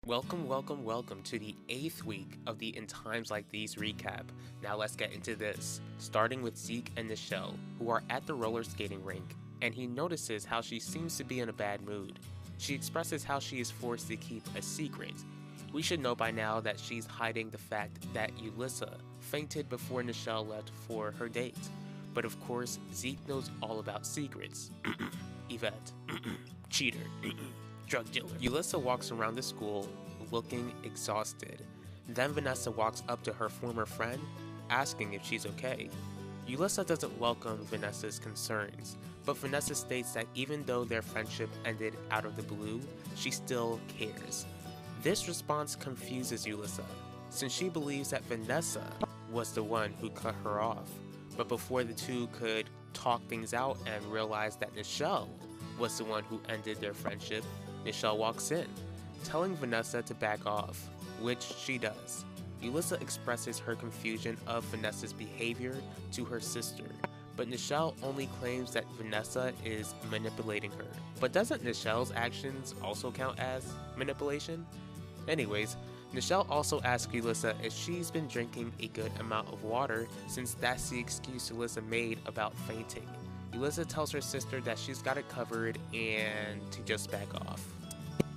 Welcome to the 8th week of the In Times Like These recap. Now let's get into this, starting with Zeke and Nichelle, who are at the roller skating rink, and he notices how she seems to be in a bad mood. She expresses how she is forced to keep a secret. We should know by now that she's hiding the fact that Ulyssa fainted before Nichelle left for her date. But of course, Zeke knows all about secrets. Yvette, cheater, drug dealer. Ulyssa walks around the school looking exhausted. Then Vanessa walks up to her former friend, asking if she's okay. Ulyssa doesn't welcome Vanessa's concerns, but Vanessa states that even though their friendship ended out of the blue, she still cares. This response confuses Ulyssa, since she believes that Vanessa was the one who cut her off. But before the two could talk things out and realize that Nichelle was the one who ended their friendship, Nichelle walks in, telling Vanessa to back off, which she does. Ulyssa expresses her confusion of Vanessa's behavior to her sister, but Nichelle only claims that Vanessa is manipulating her. But doesn't Nichelle's actions also count as manipulation? Anyways, Nichelle also asks Ulyssa if she's been drinking a good amount of water, since that's the excuse Ulyssa made about fainting. Ulyssa tells her sister that she's got it covered and to just back off.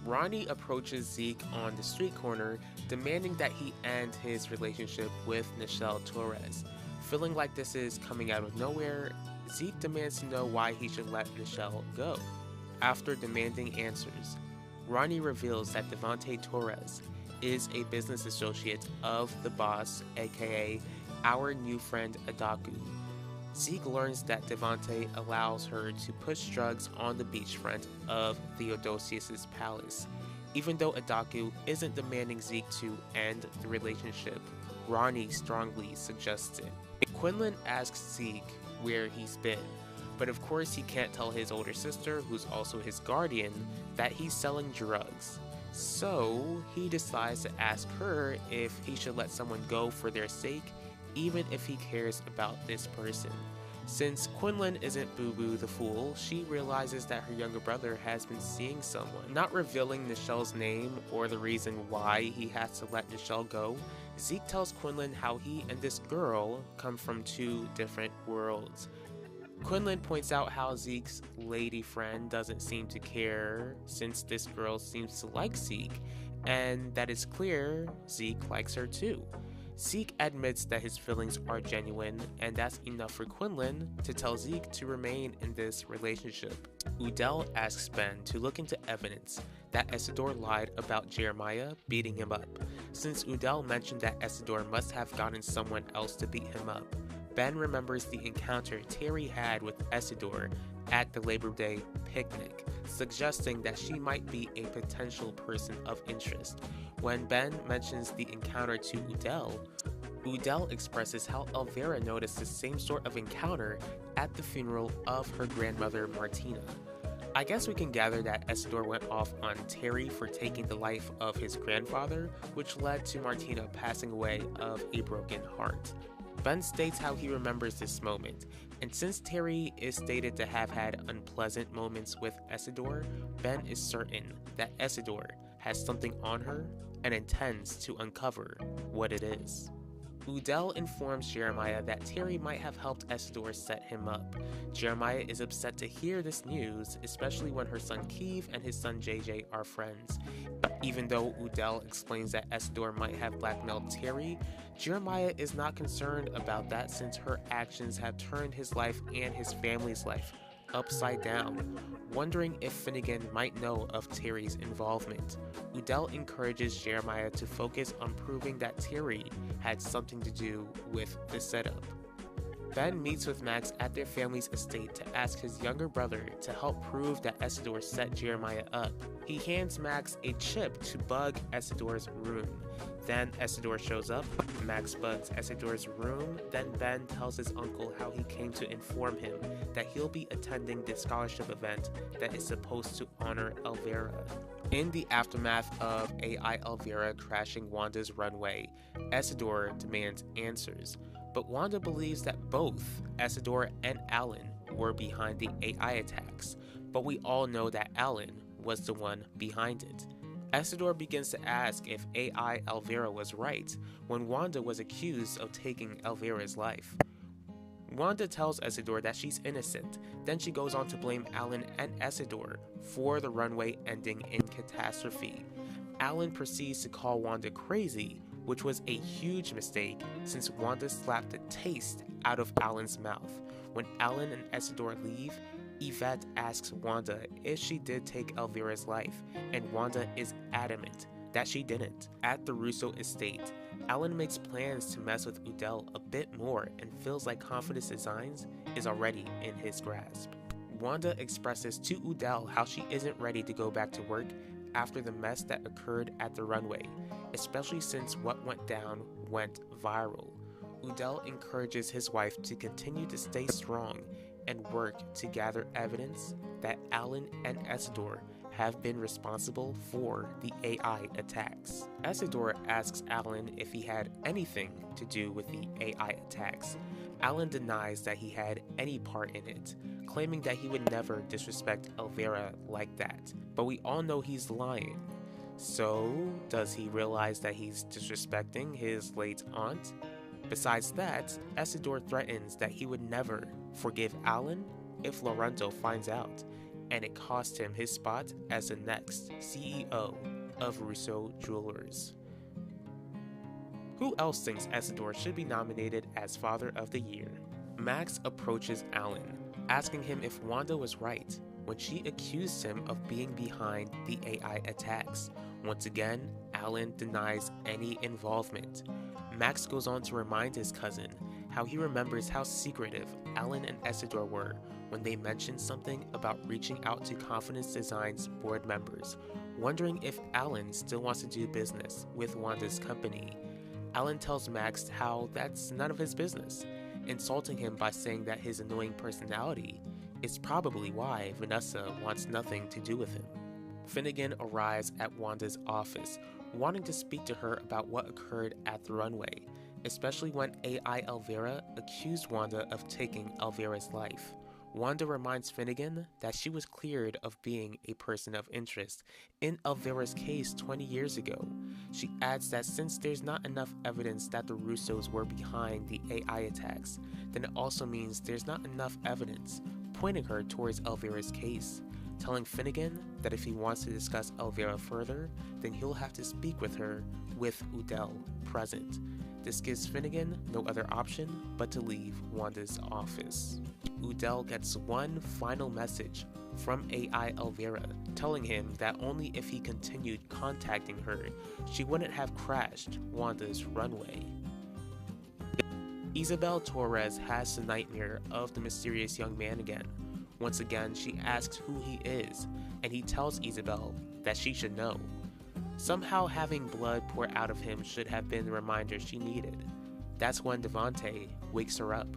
Ronnie approaches Zeke on the street corner, demanding that he end his relationship with Nichelle Torres. Feeling like this is coming out of nowhere, Zeke demands to know why he should let Nichelle go. After demanding answers, Ronnie reveals that Devante Torres is a business associate of the boss, aka our new friend Adaku. Zeke learns that Devante allows her to push drugs on the beachfront of Theodosius' palace. Even though Adaku isn't demanding Zeke to end the relationship, Ronnie strongly suggests it. Quinlan asks Zeke where he's been, but of course he can't tell his older sister, who's also his guardian, that he's selling drugs. So he decides to ask her if he should let someone go for their sake, even if he cares about this person. Since Quinlan isn't Boo Boo the Fool, she realizes that her younger brother has been seeing someone. Not revealing Nichelle's name or the reason why he has to let Nichelle go, Zeke tells Quinlan how he and this girl come from two different worlds. Quinlan points out how Zeke's lady friend doesn't seem to care since this girl seems to like Zeke, and that it's clear Zeke likes her too. Zeke admits that his feelings are genuine, and that's enough for Quinlan to tell Zeke to remain in this relationship. Udell asks Ben to look into evidence that Essidor lied about Jeremiah beating him up, since Udell mentioned that Essidor must have gotten someone else to beat him up. Ben remembers the encounter Terry had with Essidor at the Labor Day picnic, suggesting that she might be a potential person of interest. When Ben mentions the encounter to Udell expresses how Elvira noticed the same sort of encounter at the funeral of her grandmother Martina. I guess we can gather that Essidor went off on Terry for taking the life of his grandfather, which led to Martina passing away of a broken heart. Ben states how he remembers this moment, and since Terry is stated to have had unpleasant moments with Essidor, Ben is certain that Essidor has something on her and intends to uncover what it is. Udell informs Jeremiah that Terry might have helped Essidor set him up. Jeremiah is upset to hear this news, especially when her son Keeve and his son JJ are friends. Even though Udell explains that Essidor might have blackmailed Terry, Jeremiah is not concerned about that since her actions have turned his life and his family's life upside down, wondering if Finnegan might know of Terry's involvement. Udell encourages Jeremiah to focus on proving that Terry had something to do with the setup. Ben meets with Max at their family's estate to ask his younger brother to help prove that Essidor set Jeremiah up. He hands Max a chip to bug Essidor's room. Then Essidor shows up, Max bugs Essidor's room, then Ben tells his uncle how he came to inform him that he'll be attending the scholarship event that is supposed to honor Elvira. In the aftermath of AI Elvira crashing Wanda's runway, Essidor demands answers, but Wanda believes that both Essidor and Alan were behind the AI attacks, but we all know that Alan was the one behind it. Isidore begins to ask if AI Elvira was right when Wanda was accused of taking Elvira's life. Wanda tells Isidore that she's innocent, then she goes on to blame Alan and Isidore for the runway ending in catastrophe. Alan proceeds to call Wanda crazy, which was a huge mistake since Wanda slapped the taste out of Alan's mouth. When Alan and Isidore leave, Yvette asks Wanda if she did take Elvira's life, and Wanda is adamant that she didn't. At the Russo estate, Alan makes plans to mess with Udell a bit more and feels like Confidence Designs is already in his grasp. Wanda expresses to Udell how she isn't ready to go back to work after the mess that occurred at the runway, especially since what went down went viral. Udell encourages his wife to continue to stay strong and work to gather evidence that Alan and Isidore have been responsible for the AI attacks. Isidore asks Alan if he had anything to do with the AI attacks. Alan denies that he had any part in it, claiming that he would never disrespect Elvira like that. But we all know he's lying. So, does he realize that he's disrespecting his late aunt? Besides that, Isidore threatens that he would never forgive Alan if Lorenzo finds out, and it cost him his spot as the next CEO of Russo Jewelers. Who else thinks Isidore should be nominated as Father of the Year? Max approaches Alan, asking him if Wanda was right when she accused him of being behind the AI attacks. Once again, Alan denies any involvement. Max goes on to remind his cousin how he remembers how secretive Alan and Isidore were when they mentioned something about reaching out to Confidence Designs board members, wondering if Alan still wants to do business with Wanda's company. Alan tells Max how that's none of his business, insulting him by saying that his annoying personality is probably why Vanessa wants nothing to do with him. Finnegan arrives at Wanda's office, wanting to speak to her about what occurred at the runway, especially when AI Elvira accused Wanda of taking Elvira's life. Wanda reminds Finnegan that she was cleared of being a person of interest in Elvira's case 20 years ago. She adds that since there's not enough evidence that the Russos were behind the AI attacks, then it also means there's not enough evidence pointing her towards Elvira's case, telling Finnegan that if he wants to discuss Elvira further, then he'll have to speak with her with Udell present. This gives Finnegan no other option but to leave Wanda's office. Udell gets one final message from AI Elvira, telling him that only if he continued contacting her, she wouldn't have crashed Wanda's runway. Isabel Torres has the nightmare of the mysterious young man again. Once again, she asks who he is, and he tells Isabel that she should know. Somehow having blood pour out of him should have been the reminder she needed. That's when Devante wakes her up,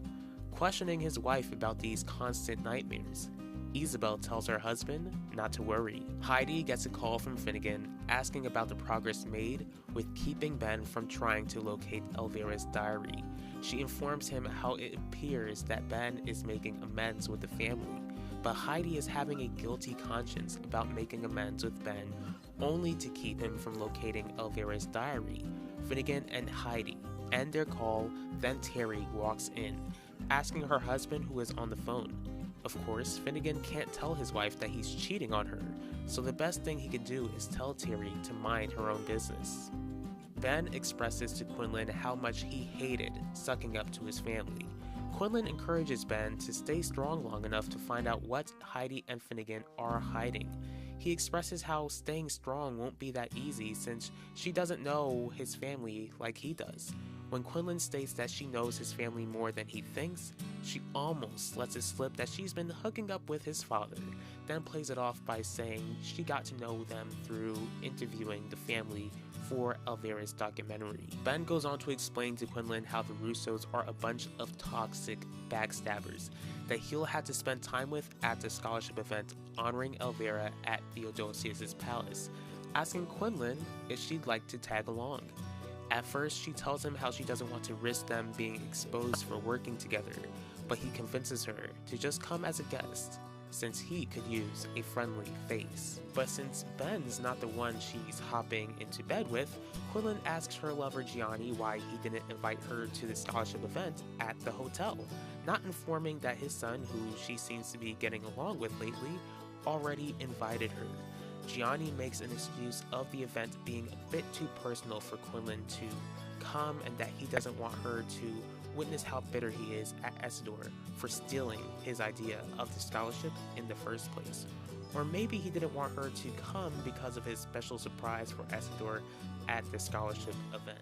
questioning his wife about these constant nightmares. Isabel tells her husband not to worry. Heidi gets a call from Finnegan asking about the progress made with keeping Ben from trying to locate Elvira's diary. She informs him how it appears that Ben is making amends with the family, but Heidi is having a guilty conscience about making amends with Ben only to keep him from locating Elvira's diary. Finnegan and Heidi end their call, then Terry walks in, asking her husband who is on the phone. Of course, Finnegan can't tell his wife that he's cheating on her, so the best thing he can do is tell Terry to mind her own business. Ben expresses to Quinlan how much he hated sucking up to his family. Quinlan encourages Ben to stay strong long enough to find out what Heidi and Finnegan are hiding. He expresses how staying strong won't be that easy since she doesn't know his family like he does. When Quinlan states that she knows his family more than he thinks, she almost lets it slip that she's been hooking up with his father, then plays it off by saying she got to know them through interviewing the family for Elvira's documentary. Ben goes on to explain to Quinlan how the Russos are a bunch of toxic backstabbers that he'll have to spend time with at the scholarship event honoring Elvira at Theodosius' palace, asking Quinlan if she'd like to tag along. At first, she tells him how she doesn't want to risk them being exposed for working together, but he convinces her to just come as a guest. since he could use a friendly face. But since Ben's not the one she's hopping into bed with, Quillen asks her lover Gianni why he didn't invite her to the scholarship event at the hotel, not informing that his son, who she seems to be getting along with lately, already invited her. Gianni makes an excuse of the event being a bit too personal for Quillen to come, and that he doesn't want her to witness how bitter he is at Isidore for stealing his idea of the scholarship in the first place. Or maybe he didn't want her to come because of his special surprise for Isidore at the scholarship event.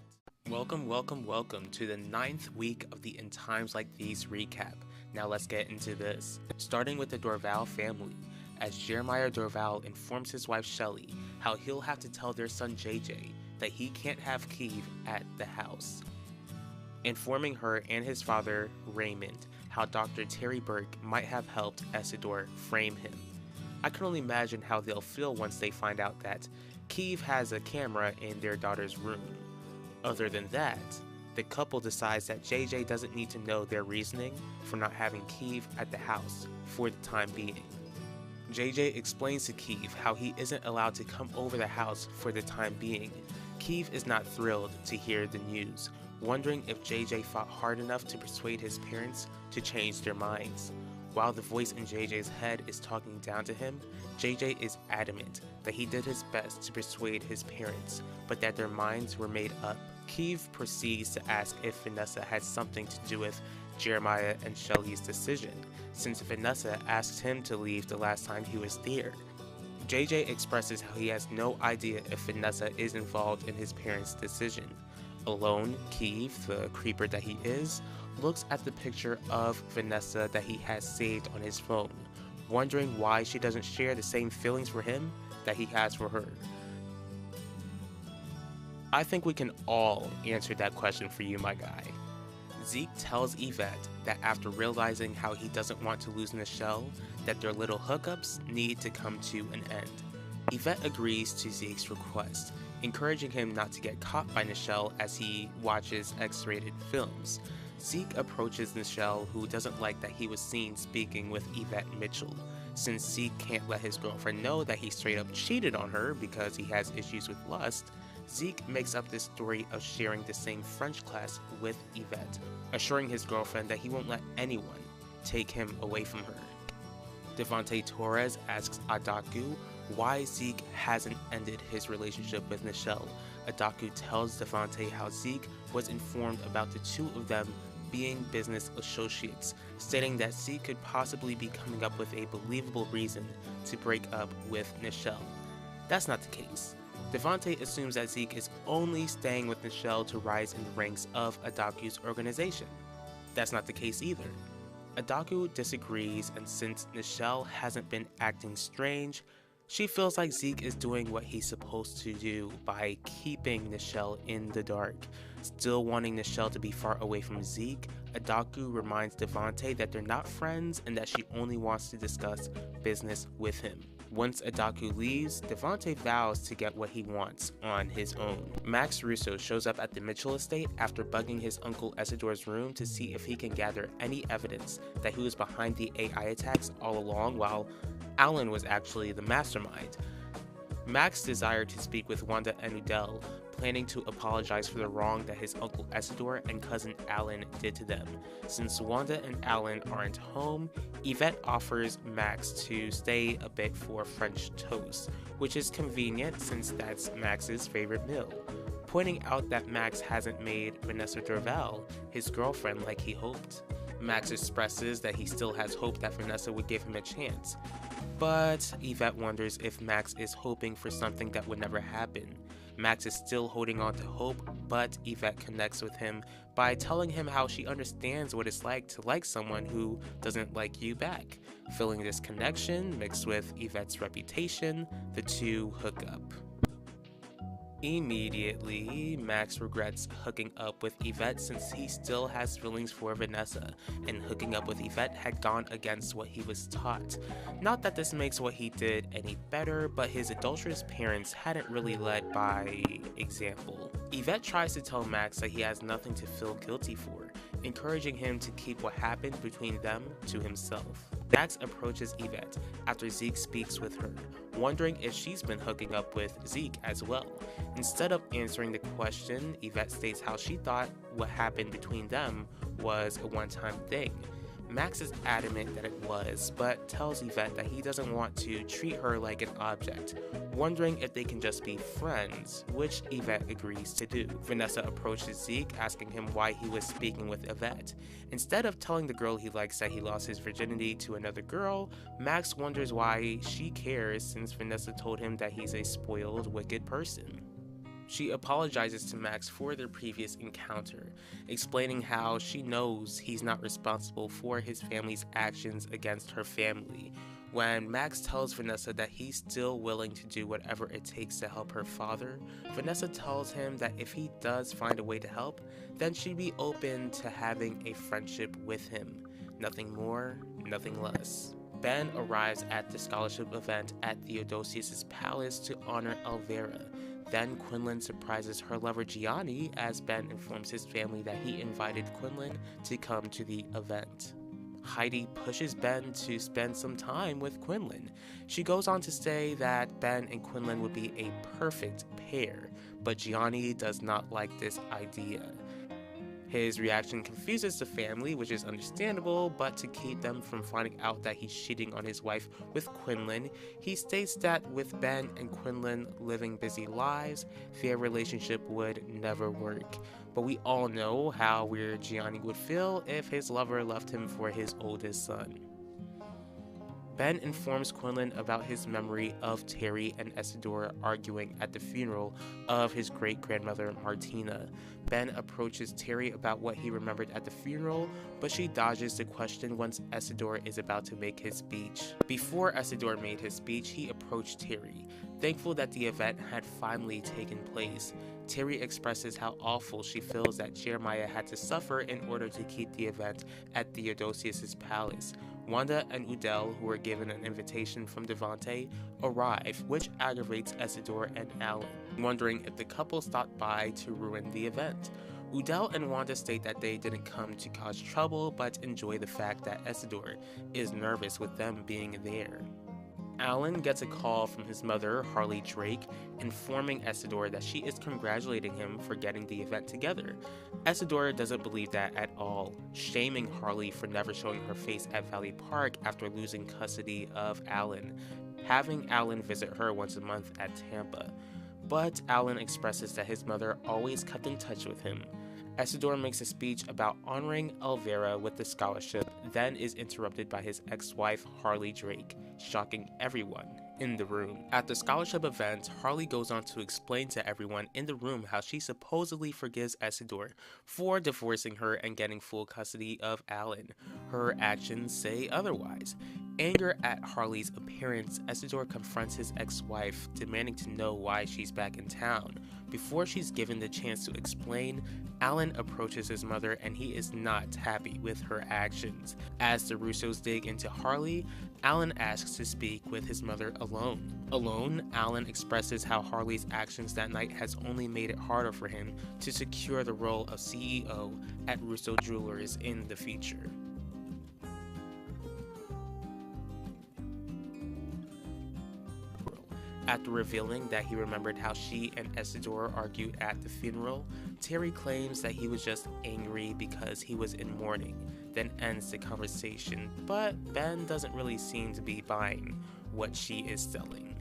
Welcome to the 9th week of the In Times Like These recap. Now let's get into this. Starting with the Dorval family, as Jeremiah Dorval informs his wife Shelley how he'll have to tell their son JJ that he can't have Kiev at the house. Informing her and his father, Raymond, how Dr. Terry Burke might have helped Isidore frame him. I can only imagine how they'll feel once they find out that Kiev has a camera in their daughter's room. Other than that, the couple decides that JJ doesn't need to know their reasoning for not having Kiev at the house for the time being. JJ explains to Kiev how he isn't allowed to come over the house for the time being. Kiev is not thrilled to hear the news, wondering if JJ fought hard enough to persuade his parents to change their minds. While the voice in JJ's head is talking down to him, JJ is adamant that he did his best to persuade his parents, but that their minds were made up. Kiev proceeds to ask if Vanessa had something to do with Jeremiah and Shelley's decision, since Vanessa asked him to leave the last time he was there. JJ expresses how he has no idea if Vanessa is involved in his parents' decision. Alone, Kiev, the creeper that he is, looks at the picture of Vanessa that he has saved on his phone, wondering why she doesn't share the same feelings for him that he has for her. I think we can all answer that question for you, my guy. Zeke tells Yvette that after realizing how he doesn't want to lose Nichelle, that their little hookups need to come to an end. Yvette agrees to Zeke's request, encouraging him not to get caught by Nichelle as he watches X-rated films. Zeke approaches Nichelle, who doesn't like that he was seen speaking with Yvette Mitchell. Since Zeke can't let his girlfriend know that he straight up cheated on her because he has issues with lust, Zeke makes up this story of sharing the same French class with Yvette, assuring his girlfriend that he won't let anyone take him away from her. Devante Torres asks Adaku why Zeke hasn't ended his relationship with Nichelle. Adaku tells Devante how Zeke was informed about the two of them being business associates, stating that Zeke could possibly be coming up with a believable reason to break up with Nichelle. That's not the case. Devante assumes that Zeke is only staying with Nichelle to rise in the ranks of Adaku's organization. That's not the case either. Adaku disagrees, and since Nichelle hasn't been acting strange, she feels like Zeke is doing what he's supposed to do by keeping Nichelle in the dark. Still wanting Nichelle to be far away from Zeke, Adaku reminds Devante that they're not friends and that she only wants to discuss business with him. Once Adaku leaves, Devante vows to get what he wants on his own. Max Russo shows up at the Mitchell estate after bugging his uncle Isidore's room to see if he can gather any evidence that he was behind the AI attacks all along, while Alan was actually the mastermind. Max desired to speak with Wanda and Udell, planning to apologize for the wrong that his uncle Isidore and cousin Alan did to them. Since Wanda and Alan aren't home, Yvette offers Max to stay a bit for French toast, which is convenient since that's Max's favorite meal, pointing out that Max hasn't made Vanessa Dorval his girlfriend like he hoped. Max expresses that he still has hope that Vanessa would give him a chance, but Yvette wonders if Max is hoping for something that would never happen. Max is still holding on to hope, but Yvette connects with him by telling him how she understands what it's like to like someone who doesn't like you back. Feeling this connection, mixed with Yvette's reputation, the two hook up. Immediately, Max regrets hooking up with Yvette since he still has feelings for Vanessa, and hooking up with Yvette had gone against what he was taught. Not that this makes what he did any better, but his adulterous parents hadn't really led by example. Yvette tries to tell Max that he has nothing to feel guilty for, encouraging him to keep what happened between them to himself. Max approaches Yvette after Zeke speaks with her, wondering if she's been hooking up with Zeke as well. Instead of answering the question, Yvette states how she thought what happened between them was a one-time thing. Max is adamant that it was, but tells Yvette that he doesn't want to treat her like an object, wondering if they can just be friends, which Yvette agrees to do. Vanessa approaches Zeke, asking him why he was speaking with Yvette. Instead of telling the girl he likes that he lost his virginity to another girl, Max wonders why she cares since Vanessa told him that he's a spoiled, wicked person. She apologizes to Max for their previous encounter, explaining how she knows he's not responsible for his family's actions against her family. When Max tells Vanessa that he's still willing to do whatever it takes to help her father, Vanessa tells him that if he does find a way to help, then she'd be open to having a friendship with him. Nothing more, nothing less. Ben arrives at the scholarship event at Theodosius' palace to honor Elvira. Then Quinlan surprises her lover Gianni as Ben informs his family that he invited Quinlan to come to the event. Heidi pushes Ben to spend some time with Quinlan. She goes on to say that Ben and Quinlan would be a perfect pair, but Gianni does not like this idea. His reaction confuses the family, which is understandable, but to keep them from finding out that he's cheating on his wife with Quinlan, he states that with Ben and Quinlan living busy lives, their relationship would never work. But we all know how weird Gianni would feel if his lover left him for his oldest son. Ben informs Quinlan about his memory of Terry and Isidore arguing at the funeral of his great-grandmother Martina. Ben approaches Terry about what he remembered at the funeral, but she dodges the question once Isidore is about to make his speech. Before Isidore made his speech, he approached Terry, thankful that the event had finally taken place. Terry expresses how awful she feels that Jeremiah had to suffer in order to keep the event at Theodosius' palace. Wanda and Udell, who were given an invitation from Devante, arrive, which aggravates Isidore and Alan, wondering if the couple stopped by to ruin the event. Udell and Wanda state that they didn't come to cause trouble, but enjoy the fact that Isidore is nervous with them being there. Alan gets a call from his mother, Harley Drake, informing Isidore that she is congratulating him for getting the event together. Isidore doesn't believe that at all, shaming Harley for never showing her face at Valley Park after losing custody of Alan, having Alan visit her once a month at Tampa. But Alan expresses that his mother always kept in touch with him. Isidore makes a speech about honoring Elvira with the scholarship, then is interrupted by his ex-wife Harley Drake, shocking everyone in the room. At the scholarship event, Harley goes on to explain to everyone in the room how she supposedly forgives Isidore for divorcing her and getting full custody of Alan. Her actions say otherwise. Anger at Harley's appearance, Isidore confronts his ex-wife, demanding to know why she's back in town. Before she's given the chance to explain, Alan approaches his mother and he is not happy with her actions. As the Russos dig into Harley, Alan asks to speak with his mother alone. Alone, Alan expresses how Harley's actions that night has only made it harder for him to secure the role of CEO at Russo Jewelers in the future. After revealing that he remembered how she and Isidore argued at the funeral, Terry claims that he was just angry because he was in mourning, then ends the conversation, but Ben doesn't really seem to be buying what she is selling.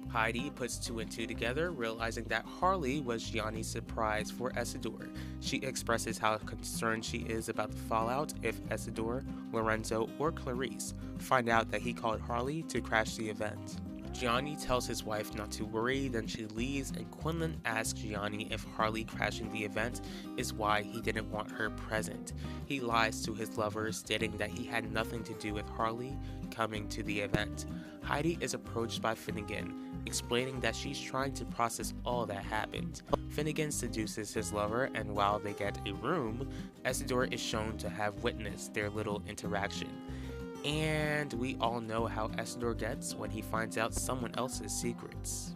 Heidi puts two and two together, realizing that Harley was Gianni's surprise for Isidore. She expresses how concerned she is about the fallout if Isidore, Lorenzo, or Clarice find out that he called Harley to crash the event. Gianni tells his wife not to worry, then she leaves, and Quinlan asks Gianni if Harley crashing the event is why he didn't want her present. He lies to his lover, stating that he had nothing to do with Harley coming to the event. Heidi is approached by Finnegan, explaining that she's trying to process all that happened. Finnegan seduces his lover, and while they get a room, Isidore is shown to have witnessed their little interaction. And we all know how Isidore gets when he finds out someone else's secrets.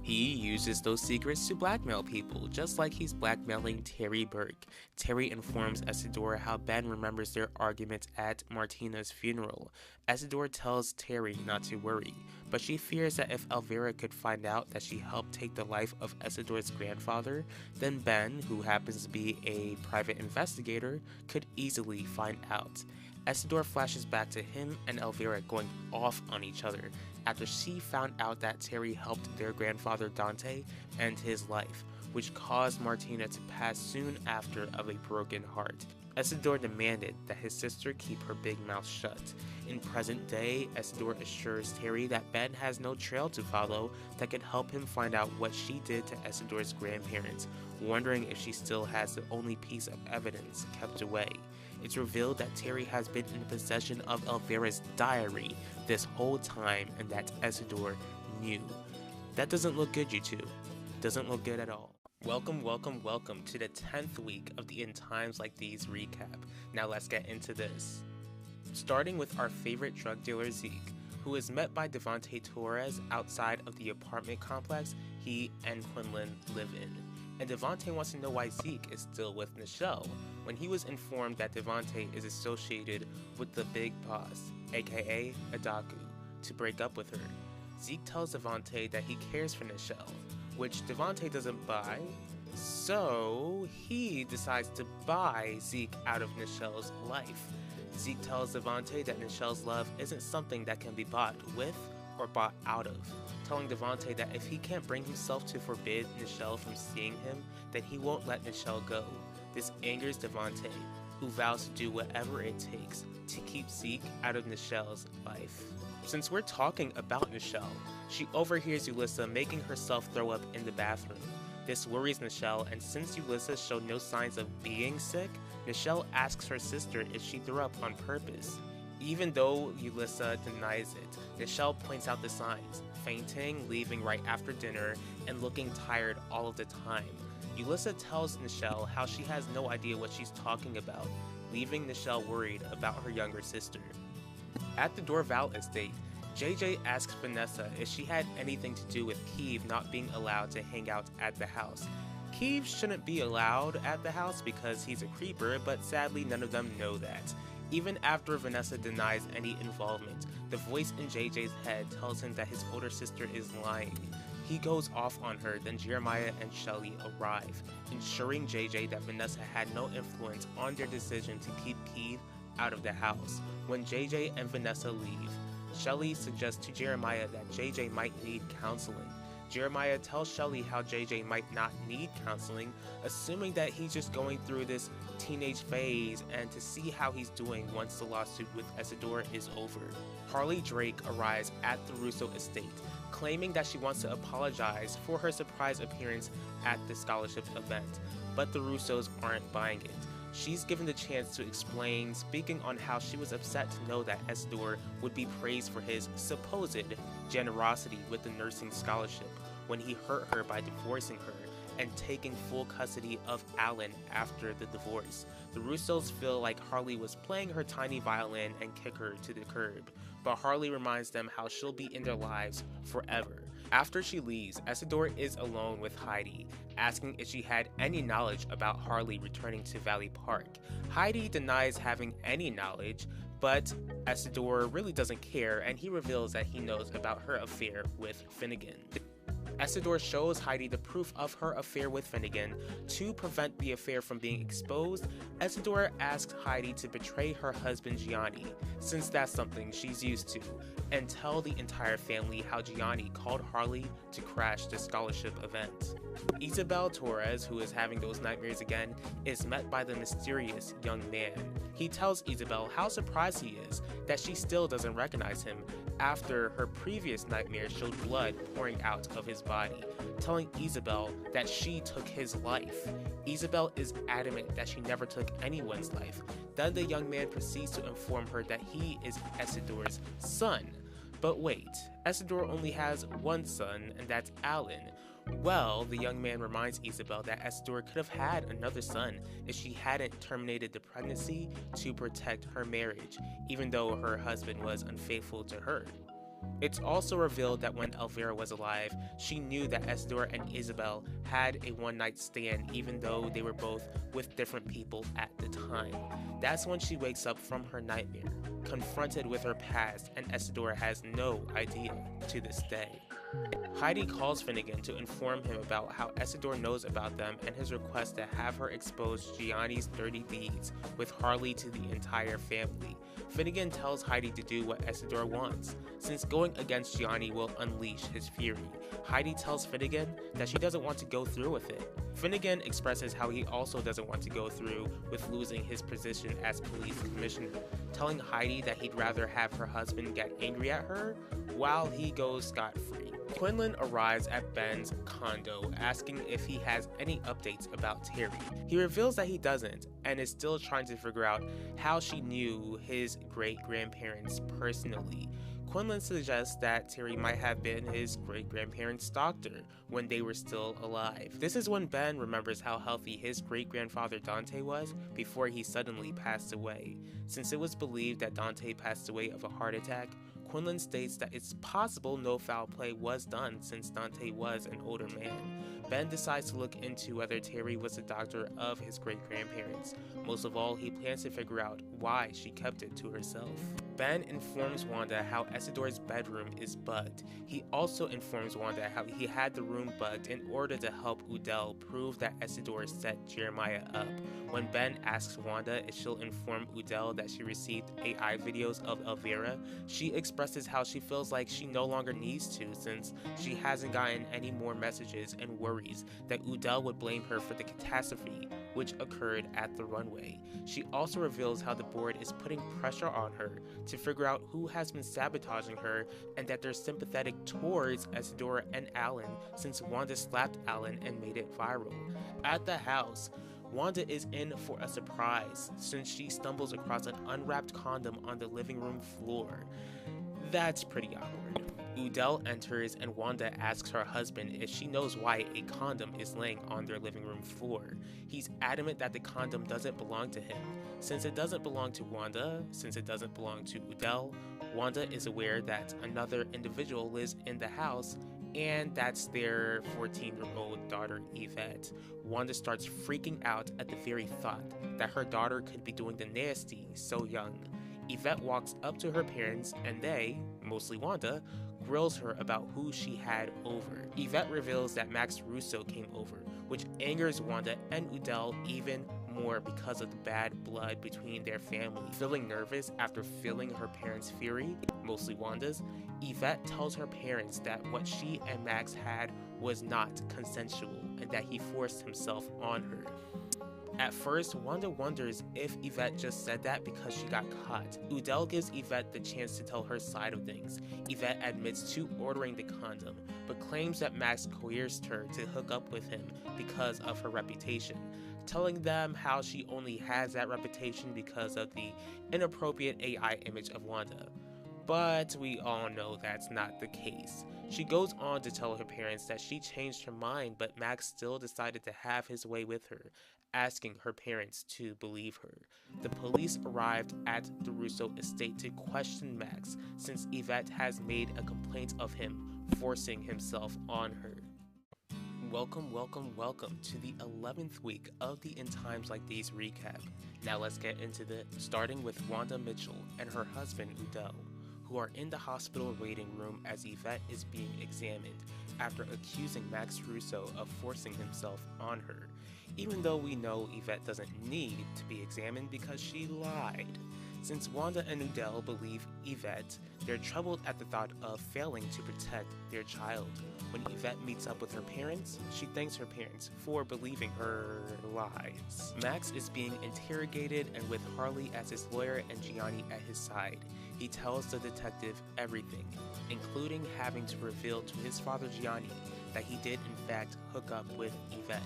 He uses those secrets to blackmail people, just like he's blackmailing Terry Burke. Terry informs Isidore how Ben remembers their argument at Martina's funeral. Isidore tells Terry not to worry, but she fears that if Elvira could find out that she helped take the life of Isidore's grandfather, then Ben, who happens to be a private investigator, could easily find out. Isidore flashes back to him and Elvira going off on each other after she found out that Terry helped their grandfather Dante end his life, which caused Martina to pass soon after of a broken heart. Isidore demanded that his sister keep her big mouth shut. In present day, Isidore assures Terry that Ben has no trail to follow that could help him find out what she did to Isidore's grandparents, wondering if she still has the only piece of evidence kept away. It's revealed that Terry has been in possession of Elvira's diary this whole time and that Isidore knew. That doesn't look good, you two. Doesn't look good at all. Welcome to the 10th week of the In Times Like These recap. Now let's get into this. Starting with our favorite drug dealer Zeke, who is met by Devontae Torres outside of the apartment complex he and Quinlan live in. And Devontae wants to know why Zeke is still with Nichelle, when he was informed that Devontae is associated with the big boss, aka Adaku, to break up with her. Zeke tells Devontae that he cares for Nichelle, which Devontae doesn't buy, so he decides to buy Zeke out of Nichelle's life. Zeke tells Devontae that Nichelle's love isn't something that can be bought with or bought out of, telling Devontae that if he can't bring himself to forbid Nichelle from seeing him, then he won't let Nichelle go. This angers Devontae, who vows to do whatever it takes to keep Zeke out of Nichelle's life. Since we're talking about Nichelle, she overhears Ulissa making herself throw up in the bathroom. This worries Nichelle, and since Ulissa showed no signs of being sick, Nichelle asks her sister if she threw up on purpose. Even though Ulissa denies it, Nichelle points out the signs: fainting, leaving right after dinner, and looking tired all of the time. Ulissa tells Nichelle how she has no idea what she's talking about, leaving Nichelle worried about her younger sister. At the Dorval estate, JJ asks Vanessa if she had anything to do with Keeve not being allowed to hang out at the house. Keeve shouldn't be allowed at the house because he's a creeper, but sadly none of them know that. Even after Vanessa denies any involvement, the voice in JJ's head tells him that his older sister is lying. He goes off on her, then Jeremiah and Shelly arrive, ensuring JJ that Vanessa had no influence on their decision to keep Keeve out of the house. When JJ and Vanessa leave, Shelly suggests to Jeremiah that JJ might need counseling. Jeremiah tells Shelly how JJ might not need counseling, assuming that he's just going through this teenage phase and to see how he's doing once the lawsuit with Isidore is over. Harley Drake arrives at the Russo estate, claiming that she wants to apologize for her surprise appearance at the scholarship event, but the Russos aren't buying it. She's given the chance to explain, speaking on how she was upset to know that Isidore would be praised for his supposed generosity with the nursing scholarship when he hurt her by divorcing her and taking full custody of Alan after the divorce. The Russos feel like Harley was playing her tiny violin and kick her to the curb, but Harley reminds them how she'll be in their lives forever. After she leaves, Isidore is alone with Heidi, asking if she had any knowledge about Harley returning to Valley Park. Heidi denies having any knowledge, but Isidore really doesn't care, and he reveals that he knows about her affair with Finnegan. Isidore shows Heidi the proof of her affair with Finnegan. To prevent the affair from being exposed, Isidore asks Heidi to betray her husband Gianni, since that's something she's used to, and tell the entire family how Gianni called Harley to crash the scholarship event. Isabel Torres, who is having those nightmares again, is met by the mysterious young man. He tells Isabel how surprised he is that she still doesn't recognize him after her previous nightmare showed blood pouring out of his body, telling Isabel that she took his life. Isabel is adamant that she never took anyone's life. Then the young man proceeds to inform her that he is Isidore's son. But wait, Isidore only has one son, and that's Alan. Well, the young man reminds Isabel that Isidore could have had another son if she hadn't terminated the pregnancy to protect her marriage, even though her husband was unfaithful to her. It's also revealed that when Elvira was alive, she knew that Isidore and Isabel had a one-night stand even though they were both with different people at the time. That's when she wakes up from her nightmare, confronted with her past, and Isidore has no idea to this day. Heidi calls Finnegan to inform him about how Isidore knows about them and his request to have her expose Gianni's dirty deeds with Harley to the entire family. Finnegan tells Heidi to do what Isidore wants, since going against Gianni will unleash his fury. Heidi tells Finnegan that she doesn't want to go through with it. Finnegan expresses how he also doesn't want to go through with losing his position as police commissioner, telling Heidi that he'd rather have her husband get angry at her while he goes scot-free. Quinlan arrives at Ben's condo asking if he has any updates about Terry. He reveals that he doesn't and is still trying to figure out how she knew his great-grandparents personally. Quinlan suggests that Terry might have been his great-grandparents' doctor when they were still alive. This is when Ben remembers how healthy his great-grandfather Dante was before he suddenly passed away. Since it was believed that Dante passed away of a heart attack, Quinlan states that it's possible no foul play was done since Dante was an older man. Ben decides to look into whether Terry was the doctor of his great-grandparents. Most of all, he plans to figure out why she kept it to herself. Ben informs Wanda how Isidore's bedroom is bugged. He also informs Wanda how he had the room bugged in order to help Udell prove that Isidore set Jeremiah up. When Ben asks Wanda if she'll inform Udell that she received AI videos of Elvira, she expresses how she feels like she no longer needs to since she hasn't gotten any more messages and worries that Udell would blame her for the catastrophe which occurred at the runway. She also reveals how the board is putting pressure on her to figure out who has been sabotaging her and that they're sympathetic towards Isidore and Alan since Wanda slapped Alan and made it viral. At the house, Wanda is in for a surprise since she stumbles across an unwrapped condom on the living room floor. That's pretty awkward. Udell enters and Wanda asks her husband if she knows why a condom is laying on their living room floor. He's adamant that the condom doesn't belong to him. Since it doesn't belong to Wanda, since it doesn't belong to Udell, Wanda is aware that another individual lives in the house and that's their 14-year-old daughter Yvette. Wanda starts freaking out at the very thought that her daughter could be doing the nasty so young. Yvette walks up to her parents and they, mostly Wanda, grills her about who she had over. Yvette reveals that Max Russo came over, which angers Wanda and Udell even more because of the bad blood between their family. Feeling nervous after feeling her parents' fury, mostly Wanda's, Yvette tells her parents that what she and Max had was not consensual and that he forced himself on her. At first, Wanda wonders if Yvette just said that because she got caught. Udell gives Yvette the chance to tell her side of things. Yvette admits to ordering the condom, but claims that Max coerced her to hook up with him because of her reputation, telling them how she only has that reputation because of the inappropriate AI image of Wanda. But we all know that's not the case. She goes on to tell her parents that she changed her mind, but Max still decided to have his way with her, asking her parents to believe her. The police arrived at the Russo estate to question Max, since Yvette has made a complaint of him forcing himself on her. Welcome to the 11th week of the In Times Like These recap. Now let's get into it, starting with Wanda Mitchell and her husband Udell, who are in the hospital waiting room as Yvette is being examined after accusing Max Russo of forcing himself on her, even though we know Yvette doesn't need to be examined because she lied. Since Wanda and Udell believe Yvette, they're troubled at the thought of failing to protect their child. When Yvette meets up with her parents, she thanks her parents for believing her lies. Max is being interrogated and with Harley as his lawyer and Gianni at his side. He tells the detective everything, including having to reveal to his father Gianni that he did in fact hook up with Yvette.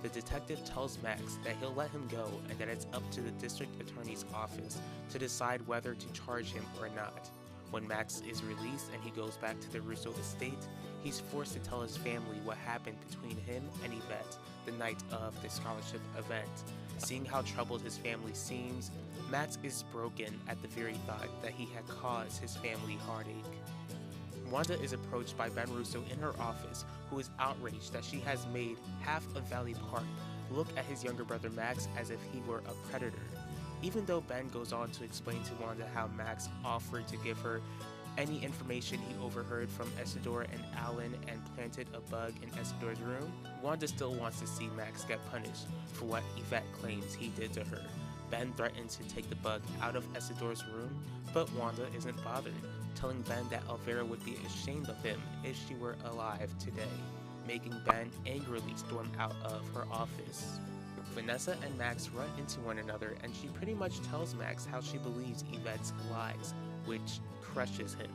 The detective tells Max that he'll let him go and that it's up to the district attorney's office to decide whether to charge him or not. When Max is released and he goes back to the Russo estate, he's forced to tell his family what happened between him and Yvette the night of the scholarship event. Seeing how troubled his family seems, Max is broken at the very thought that he had caused his family heartache. Wanda is approached by Ben Russo in her office, who is outraged that she has made half of Valley Park look at his younger brother Max as if he were a predator. Even though Ben goes on to explain to Wanda how Max offered to give her any information he overheard from Isidore and Alan and planted a bug in Isidore's room, Wanda still wants to see Max get punished for what Yvette claims he did to her. Ben threatens to take the bug out of Isidore's room, but Wanda isn't bothered, telling Ben that Elvira would be ashamed of him if she were alive today, making Ben angrily storm out of her office. Vanessa and Max run into one another, and she pretty much tells Max how she believes Yvette's lies, which crushes him.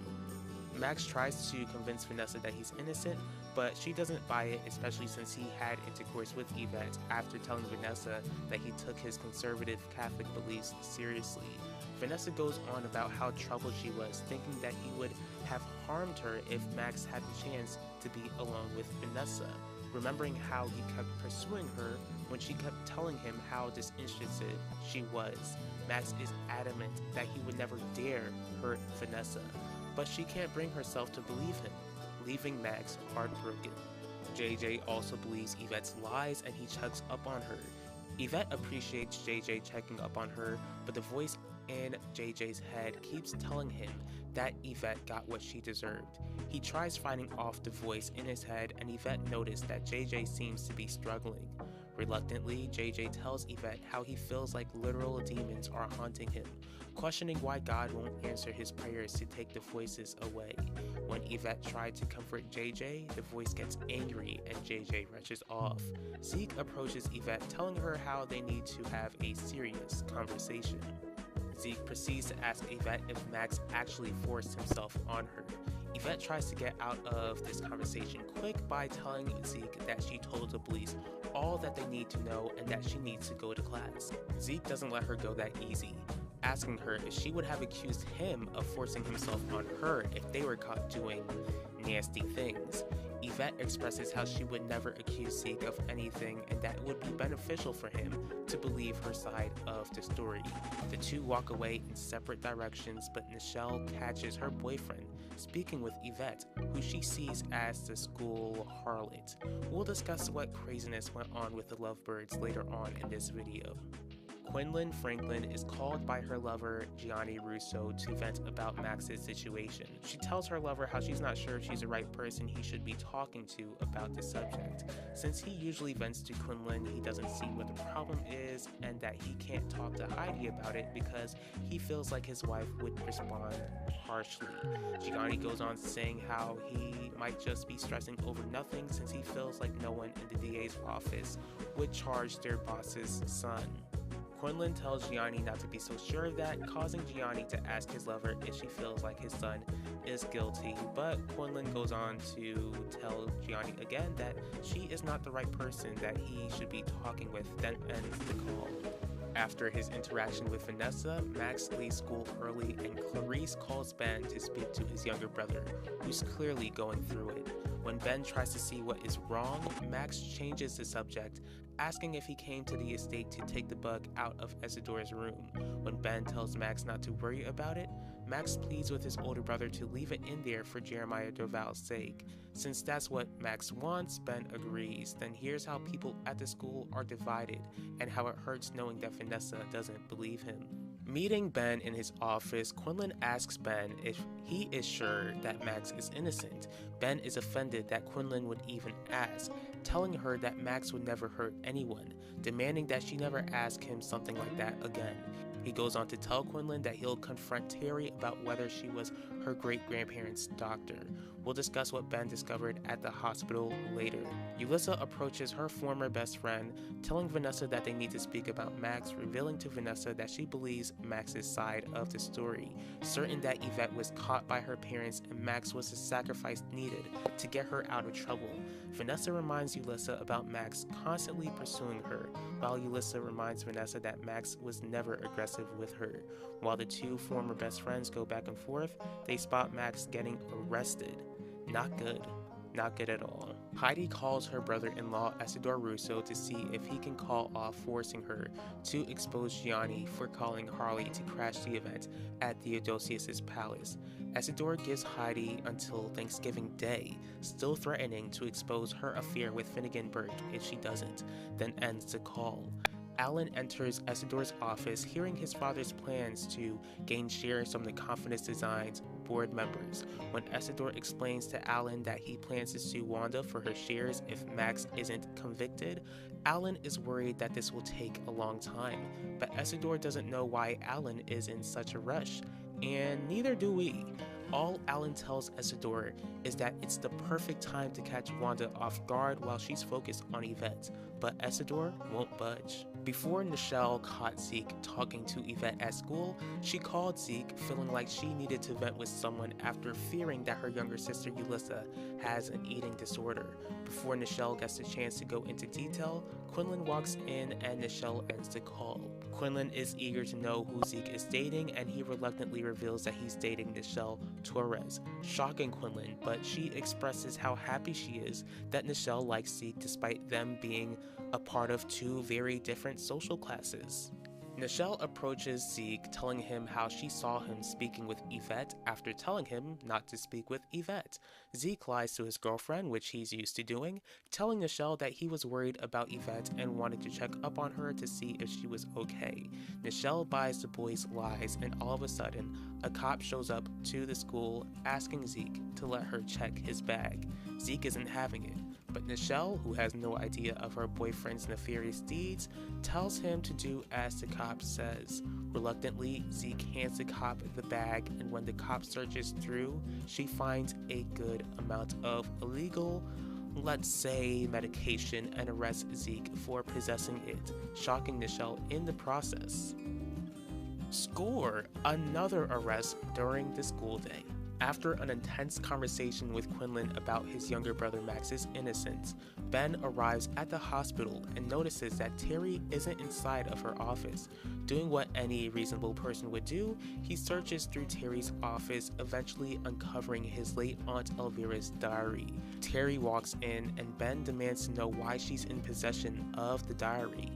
Max tries to convince Vanessa that he's innocent, but she doesn't buy it, especially since he had intercourse with Yvette after telling Vanessa that he took his conservative Catholic beliefs seriously. Vanessa goes on about how troubled she was, thinking that he would have harmed her if Max had the chance to be alone with Vanessa, remembering how he kept pursuing her when she kept telling him how disinterested she was. Max is adamant that he would never dare hurt Vanessa, but she can't bring herself to believe him, leaving Max heartbroken. JJ also believes Yvette's lies and he checks up on her. Yvette appreciates JJ checking up on her, but the voice in JJ's head keeps telling him that Yvette got what she deserved. He tries fighting off the voice in his head, and Yvette noticed that JJ seems to be struggling. Reluctantly, JJ tells Yvette how he feels like literal demons are haunting him, questioning why God won't answer his prayers to take the voices away. When Yvette tried to comfort JJ, the voice gets angry and JJ rushes off. Zeke approaches Yvette, telling her how they need to have a serious conversation. Zeke proceeds to ask Yvette if Max actually forced himself on her. Yvette tries to get out of this conversation quick by telling Zeke that she told the police all that they need to know and that she needs to go to class. Zeke doesn't let her go that easy, asking her if she would have accused him of forcing himself on her if they were caught doing nasty things. Yvette expresses how she would never accuse Zeke of anything and that it would be beneficial for him to believe her side of the story. The two walk away in separate directions, but Nichelle catches her boyfriend speaking with Yvette, who she sees as the school harlot. We'll discuss what craziness went on with the lovebirds later on in this video. Quinlan Franklin is called by her lover, Gianni Russo, to vent about Max's situation. She tells her lover how she's not sure if she's the right person he should be talking to about this subject. Since he usually vents to Quinlan, he doesn't see what the problem is and that he can't talk to Heidi about it because he feels like his wife would respond harshly. Gianni goes on saying how he might just be stressing over nothing since he feels like no one in the DA's office would charge their boss's son. Quinlan tells Gianni not to be so sure of that, causing Gianni to ask his lover if she feels like his son is guilty, but Quinlan goes on to tell Gianni again that she is not the right person that he should be talking with, then ends the call. After his interaction with Vanessa, Max leaves school early and Clarice calls Ben to speak to his younger brother, who's clearly going through it. When Ben tries to see what is wrong, Max changes the subject, asking if he came to the estate to take the bug out of Isidore's room. When Ben tells Max not to worry about it, Max pleads with his older brother to leave it in there for Jeremiah Dorval's sake. Since that's what Max wants, Ben agrees. Then here's how people at the school are divided and how it hurts knowing that Vanessa doesn't believe him. Meeting Ben in his office, Quinlan asks Ben if he is sure that Max is innocent. Ben is offended that Quinlan would even ask, telling her that Max would never hurt anyone, demanding that she never ask him something like that again. He goes on to tell Quinlan that he'll confront Terry about whether she was her great-grandparents' doctor. We'll discuss what Ben discovered at the hospital later. Yulissa approaches her former best friend, telling Vanessa that they need to speak about Max, revealing to Vanessa that she believes Max's side of the story, certain that Yvette was caught by her parents and Max was the sacrifice needed to get her out of trouble. Vanessa reminds Yulissa about Max constantly pursuing her, while Yulissa reminds Vanessa that Max was never aggressive with her. While the two former best friends go back and forth, they spot Max getting arrested. Not good. not good at all. Heidi calls her brother-in-law Isidore Russo to see if he can call off forcing her to expose Gianni for calling Harley to crash the event at Theodosius' palace. Isidore gives Heidi until Thanksgiving Day, still threatening to expose her affair with Finnegan Burke if she doesn't, then ends the call. Alan enters Isidore's office, hearing his father's plans to gain shares from the Confidence Designs board members. When Isidore explains to Alan that he plans to sue Wanda for her shares if Max isn't convicted, Alan is worried that this will take a long time, but Isidore doesn't know why Alan is in such a rush, and neither do we. All Alan tells Isidore is that it's the perfect time to catch Wanda off guard while she's focused on Yvette, but Isidore won't budge. Before Nichelle caught Zeke talking to Yvette at school, she called Zeke, feeling like she needed to vent with someone after fearing that her younger sister Yulissa has an eating disorder. Before Nichelle gets a chance to go into detail, Quinlan walks in and Nichelle ends the call. Quinlan is eager to know who Zeke is dating, and he reluctantly reveals that he's dating Nichelle Torres, shocking Quinlan, but she expresses how happy she is that Nichelle likes Zeke despite them being a part of two very different social classes. Nichelle approaches Zeke, telling him how she saw him speaking with Yvette after telling him not to speak with Yvette. Zeke lies to his girlfriend, which he's used to doing, telling Nichelle that he was worried about Yvette and wanted to check up on her to see if she was okay. Nichelle buys the boy's lies, and all of a sudden, a cop shows up to the school asking Zeke to let her check his bag. Zeke isn't having it, but Nichelle, who has no idea of her boyfriend's nefarious deeds, tells him to do as the cop says. Reluctantly, Zeke hands the cop the bag, and when the cop searches through, she finds a good amount of illegal, let's say, medication, and arrests Zeke for possessing it, shocking Nichelle in the process. Score! Another arrest during the school day. After an intense conversation with Quinlan about his younger brother Max's innocence, Ben arrives at the hospital and notices that Terry isn't inside of her office. Doing what any reasonable person would do, he searches through Terry's office, eventually uncovering his late Aunt Elvira's diary. Terry walks in and Ben demands to know why she's in possession of the diary.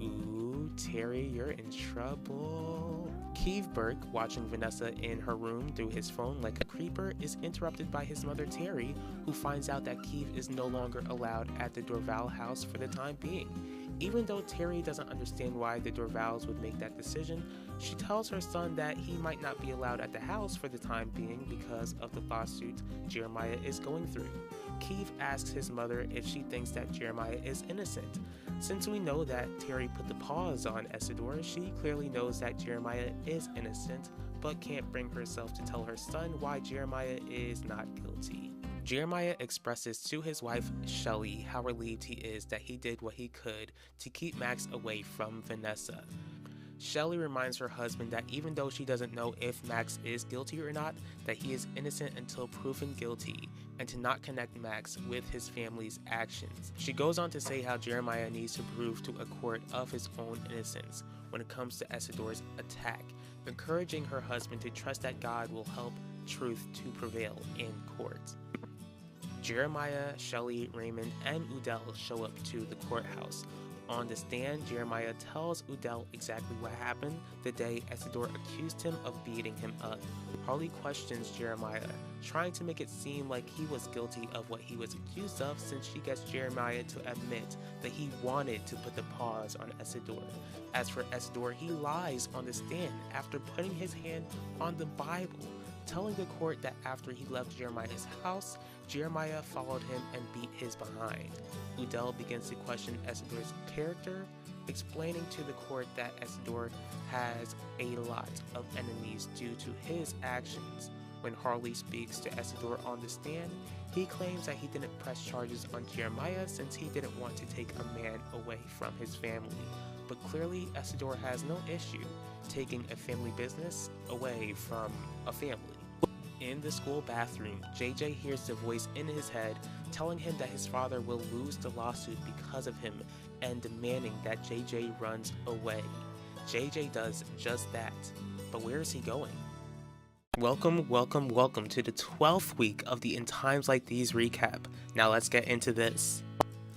Ooh, Terry, you're in trouble. Keeve Burke, watching Vanessa in her room through his phone like a creeper, is interrupted by his mother Terry, who finds out that Keeve is no longer allowed at the Dorval house for the time being. Even though Terry doesn't understand why the Dorvals would make that decision, she tells her son that he might not be allowed at the house for the time being because of the lawsuit Jeremiah is going through. Keeve asks his mother if she thinks that Jeremiah is innocent. Since we know that Terry put the pause on Isidore, she clearly knows that Jeremiah is innocent, but can't bring herself to tell her son why Jeremiah is not guilty. Jeremiah expresses to his wife, Shelley, how relieved he is that he did what he could to keep Max away from Vanessa. Shelley reminds her husband that even though she doesn't know if Max is guilty or not, that he is innocent until proven guilty, and to not connect Max with his family's actions. She goes on to say how Jeremiah needs to prove to a court of his own innocence when it comes to Isidore's attack, encouraging her husband to trust that God will help truth to prevail in court. Jeremiah, Shelley, Raymond, and Udell show up to the courthouse. On the stand, Jeremiah tells Udell exactly what happened the day Isidore accused him of beating him up. Harley questions Jeremiah, trying to make it seem like he was guilty of what he was accused of, since she gets Jeremiah to admit that he wanted to put the pause on Isidore. As for Isidore, he lies on the stand after putting his hand on the Bible, telling the court that after he left Jeremiah's house, Jeremiah followed him and beat his behind. Udell begins to question Isidore's character, explaining to the court that Isidore has a lot of enemies due to his actions. When Harley speaks to Isidore on the stand, he claims that he didn't press charges on Jeremiah since he didn't want to take a man away from his family. But clearly, Isidore has no issue taking a family business away from a family. In the school bathroom, JJ hears the voice in his head telling him that his father will lose the lawsuit because of him and demanding that JJ runs away. JJ does just that, but where is he going? Welcome to the 12th week of the In Times Like These recap. Now let's get into this.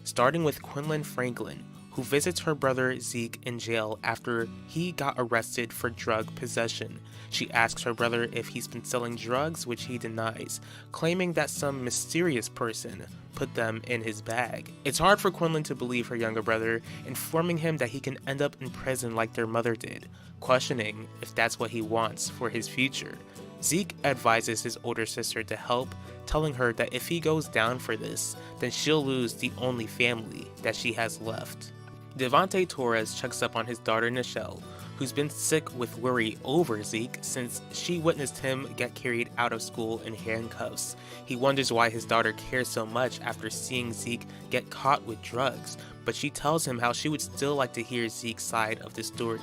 Starting with Quinlan Franklin, who visits her brother Zeke in jail after he got arrested for drug possession. She asks her brother if he's been selling drugs, which he denies, claiming that some mysterious person put them in his bag. It's hard for Quinlan to believe her younger brother, informing him that he can end up in prison like their mother did, questioning if that's what he wants for his future. Zeke advises his older sister to help, telling her that if he goes down for this, then she'll lose the only family that she has left. Devontae Torres checks up on his daughter Nichelle, who's been sick with worry over Zeke since she witnessed him get carried out of school in handcuffs. He wonders why his daughter cares so much after seeing Zeke get caught with drugs, but she tells him how she would still like to hear Zeke's side of the story.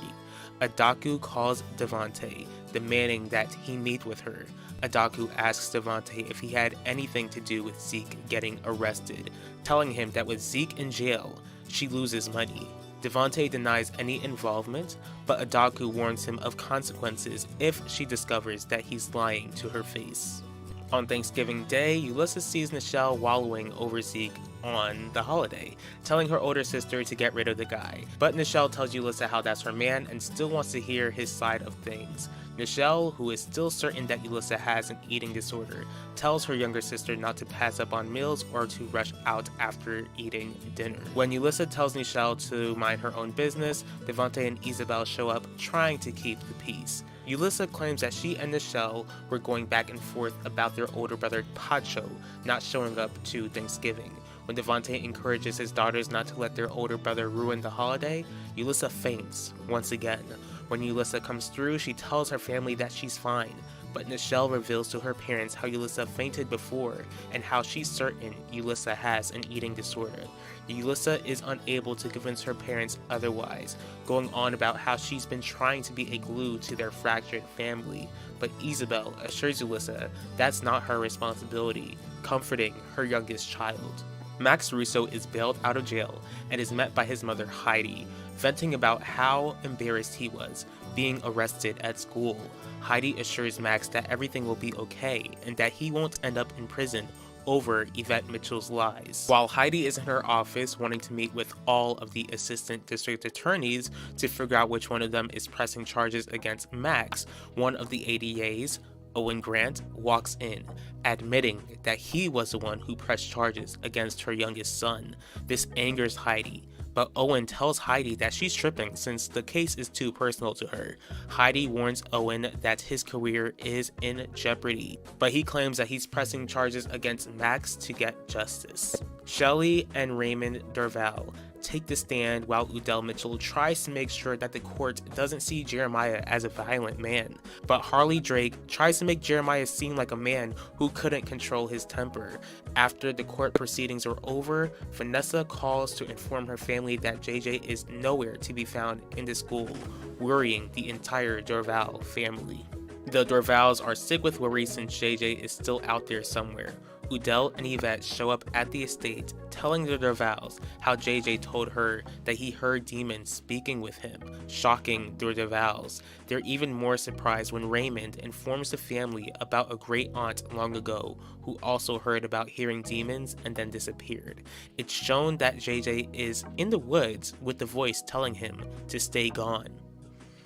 Adaku calls Devontae, demanding that he meet with her. Adaku asks Devontae if he had anything to do with Zeke getting arrested, telling him that with Zeke in jail, she loses money. Devontae denies any involvement, but Adaku warns him of consequences if she discovers that he's lying to her face. On Thanksgiving Day, Ulysses sees Nichelle wallowing over Zeke on the holiday, telling her older sister to get rid of the guy. But Nichelle tells Ulysses how that's her man and still wants to hear his side of things. Nichelle, who is still certain that Ulysses has an eating disorder, tells her younger sister not to pass up on meals or to rush out after eating dinner. When Ulysses tells Nichelle to mind her own business, Devontae and Isabel show up trying to keep the peace. Ulysses claims that she and Nichelle were going back and forth about their older brother Pacho not showing up to Thanksgiving. When Devontae encourages his daughters not to let their older brother ruin the holiday, Ulysses faints once again. When Ulysses comes through, she tells her family that she's fine, but Nichelle reveals to her parents how Ulysses fainted before and how she's certain Ulysses has an eating disorder. Ulysses is unable to convince her parents otherwise, going on about how she's been trying to be a glue to their fractured family, but Isabel assures Ulysses that's not her responsibility, comforting her youngest child. Max Russo is bailed out of jail and is met by his mother Heidi, venting about how embarrassed he was being arrested at school. Heidi assures Max that everything will be okay and that he won't end up in prison over Yvette Mitchell's lies. While Heidi is in her office wanting to meet with all of the assistant district attorneys to figure out which one of them is pressing charges against Max, one of the ADAs, Owen Grant, walks in, admitting that he was the one who pressed charges against her youngest son. This angers Heidi, but Owen tells Heidi that she's tripping since the case is too personal to her. Heidi warns Owen that his career is in jeopardy, but he claims that he's pressing charges against Max to get justice. Shelley and Raymond Derval take the stand while Udell Mitchell tries to make sure that the court doesn't see Jeremiah as a violent man. But Harley Drake tries to make Jeremiah seem like a man who couldn't control his temper. After the court proceedings are over, Vanessa calls to inform her family that JJ is nowhere to be found in the school, worrying the entire Derval family. The Dervals are sick with worry since JJ is still out there somewhere. Udell and Yvette show up at the estate, telling the Dervals how JJ told her that he heard demons speaking with him, shocking the Dervals. They're even more surprised when Raymond informs the family about a great aunt long ago who also heard about hearing demons and then disappeared. It's shown that JJ is in the woods with the voice telling him to stay gone.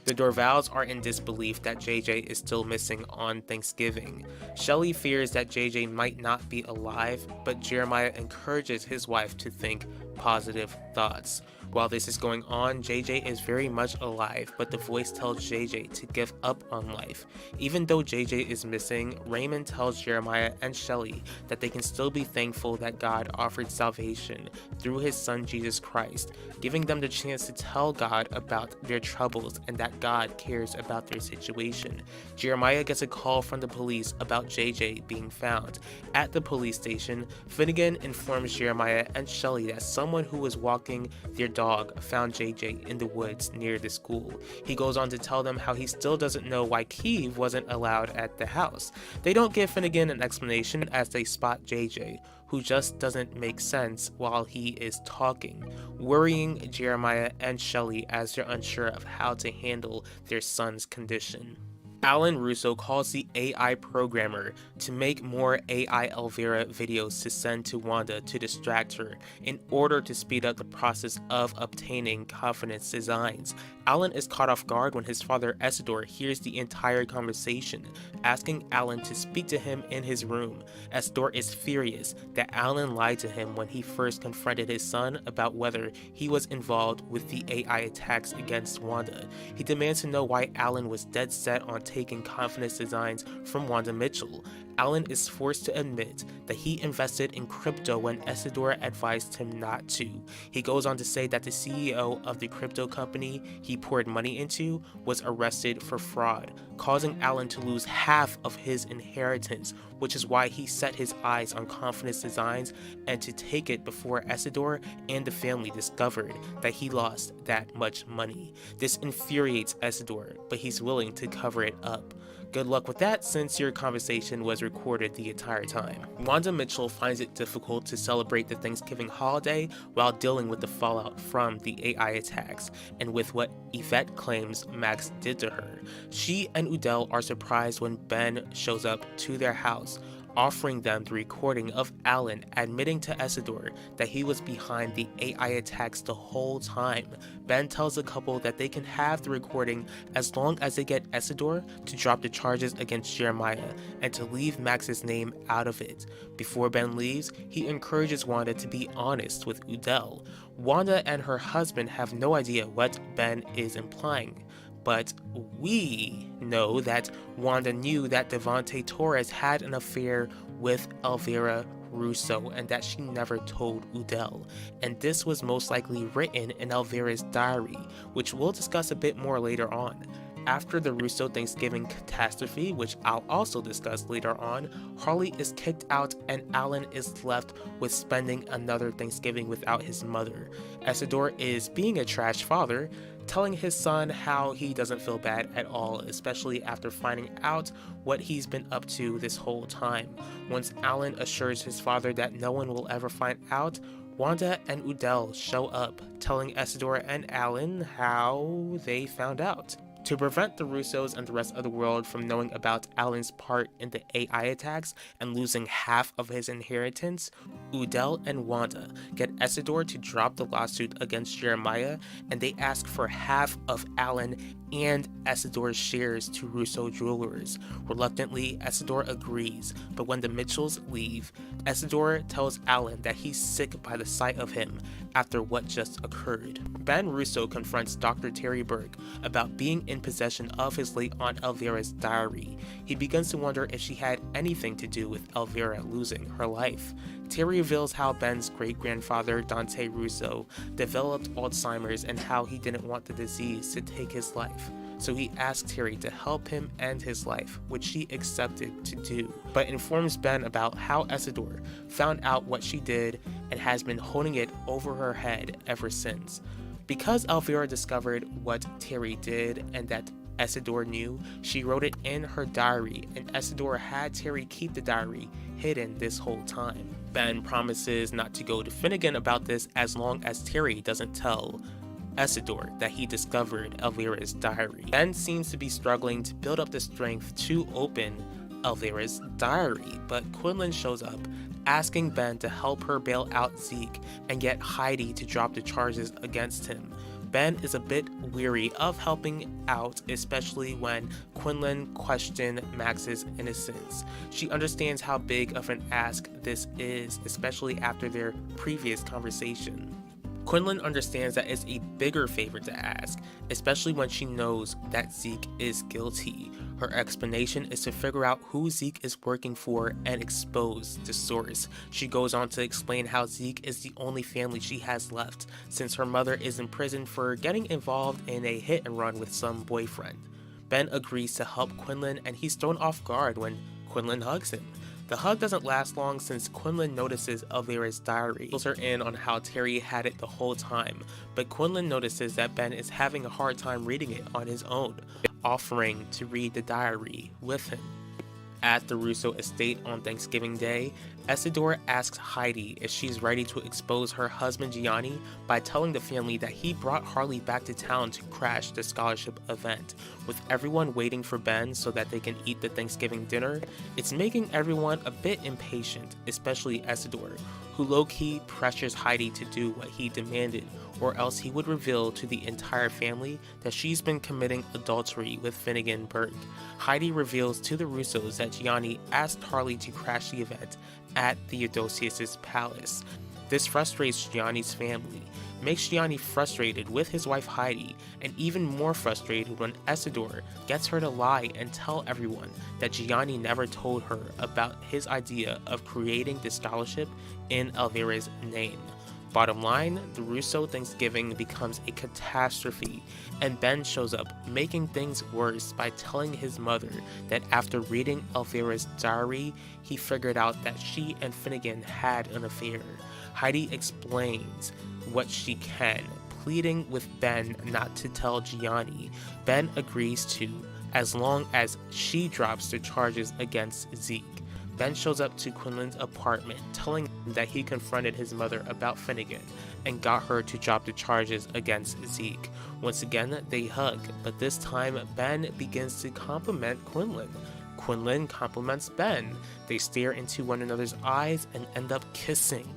The Dorvals are in disbelief that JJ is still missing on Thanksgiving. Shelley fears that JJ might not be alive, but Jeremiah encourages his wife to think positive thoughts. While this is going on, JJ is very much alive, but the voice tells JJ to give up on life. Even though JJ is missing, Raymond tells Jeremiah and Shelley that they can still be thankful that God offered salvation through his son Jesus Christ, giving them the chance to tell God about their troubles and that God cares about their situation. Jeremiah gets a call from the police about JJ being found. At the police station, Finnegan informs Jeremiah and Shelley that someone who was walking their dog found JJ in the woods near the school. He goes on to tell them how he still doesn't know why Keeve wasn't allowed at the house. They don't give Finnegan an explanation as they spot JJ, who just doesn't make sense while he is talking, worrying Jeremiah and Shelley as they're unsure of how to handle their son's condition. Alan Russo calls the AI programmer to make more AI Elvira videos to send to Wanda to distract her in order to speed up the process of obtaining confidence designs. Alan is caught off guard when his father Isidore hears the entire conversation, asking Alan to speak to him in his room. Isidore is furious that Alan lied to him when he first confronted his son about whether he was involved with the AI attacks against Wanda. He demands to know why Alan was dead set on taking confidence designs from Wanda Mitchell. Alan is forced to admit that he invested in crypto when Isidore advised him not to. He goes on to say that the CEO of the crypto company he poured money into was arrested for fraud, causing Alan to lose half of his inheritance, which is why he set his eyes on confidence designs and to take it before Isidore and the family discovered that he lost that much money. This infuriates Isidore, but he's willing to cover it up. Good luck with that since your conversation was recorded the entire time. Wanda Mitchell finds it difficult to celebrate the Thanksgiving holiday while dealing with the fallout from the AI attacks and with what Yvette claims Max did to her. She and Udell are surprised when Ben shows up to their house, offering them the recording of Alan admitting to Isidore that he was behind the AI attacks the whole time. Ben tells the couple that they can have the recording as long as they get Isidore to drop the charges against Jeremiah and to leave Max's name out of it. Before Ben leaves, he encourages Wanda to be honest with Udell. Wanda and her husband have no idea what Ben is implying, but we know that Wanda knew that Devante Torres had an affair with Elvira Russo and that she never told Udell, and this was most likely written in Elvira's diary, which we'll discuss a bit more later on. After the Russo Thanksgiving catastrophe, which I'll also discuss later on, Harley is kicked out and Alan is left with spending another Thanksgiving without his mother. Isidore is being a trash father, telling his son how he doesn't feel bad at all, especially after finding out what he's been up to this whole time. Once Alan assures his father that no one will ever find out, Wanda and Udell show up, telling Isidore and Alan how they found out. To prevent the Russos and the rest of the world from knowing about Alan's part in the AI attacks and losing half of his inheritance, Udell and Wanda get Isidore to drop the lawsuit against Jeremiah, and they ask for half of Alan and Isidore's shares to Russo Jewelers. Reluctantly, Isidore agrees, but when the Mitchells leave, Isidore tells Alan that he's sick by the sight of him after what just occurred. Ben Russo confronts Dr. Terry Burke about being in possession of his late Aunt Elvira's diary. He begins to wonder if she had anything to do with Elvira losing her life. Terry reveals how Ben's great-grandfather, Dante Russo, developed Alzheimer's and how he didn't want the disease to take his life. So he asks Terry to help him end his life, which she accepted to do, but informs Ben about how Isidore found out what she did and has been holding it over her head ever since. Because Elvira discovered what Terry did and that Isidore knew, she wrote it in her diary, and Isidore had Terry keep the diary hidden this whole time. Ben promises not to go to Finnegan about this as long as Terry doesn't tell Isidore that he discovered Elvira's diary. Ben seems to be struggling to build up the strength to open Elvira's diary, but Quinlan shows up, asking Ben to help her bail out Zeke and get Heidi to drop the charges against him. Ben is a bit weary of helping out, especially when Quinlan questioned Max's innocence. She understands how big of an ask this is, especially after their previous conversation. Quinlan understands that it's a bigger favor to ask, especially when she knows that Zeke is guilty. Her explanation is to figure out who Zeke is working for and expose the source. She goes on to explain how Zeke is the only family she has left, since her mother is in prison for getting involved in a hit and run with some boyfriend. Ben agrees to help Quinlan, and he's thrown off guard when Quinlan hugs him. The hug doesn't last long since Quinlan notices Elvira's diary. Fills her in on how Terry had it the whole time, but Quinlan notices that Ben is having a hard time reading it on his own, offering to read the diary with him. At the Russo estate on Thanksgiving Day, Isidore asks Heidi if she's ready to expose her husband Gianni by telling the family that he brought Harley back to town to crash the scholarship event. With everyone waiting for Ben so that they can eat the Thanksgiving dinner, it's making everyone a bit impatient, especially Isidore, who low-key pressures Heidi to do what he demanded, or else he would reveal to the entire family that she's been committing adultery with Finnegan Burke. Heidi reveals to the Russos that Gianni asked Harley to crash the event at Theodosius' palace. This frustrates Gianni's family, makes Gianni frustrated with his wife Heidi, and even more frustrated when Isidore gets her to lie and tell everyone that Gianni never told her about his idea of creating the scholarship in Elvira's name. Bottom line, the Russo Thanksgiving becomes a catastrophe, and Ben shows up, making things worse by telling his mother that after reading Elvira's diary, he figured out that she and Finnegan had an affair. Heidi explains what she can, pleading with Ben not to tell Gianni. Ben agrees to, as long as she drops the charges against Zeke. Ben shows up to Quinlan's apartment, telling him that he confronted his mother about Finnegan and got her to drop the charges against Zeke. Once again, they hug, but this time Ben begins to compliment Quinlan. Quinlan compliments Ben. They stare into one another's eyes and end up kissing.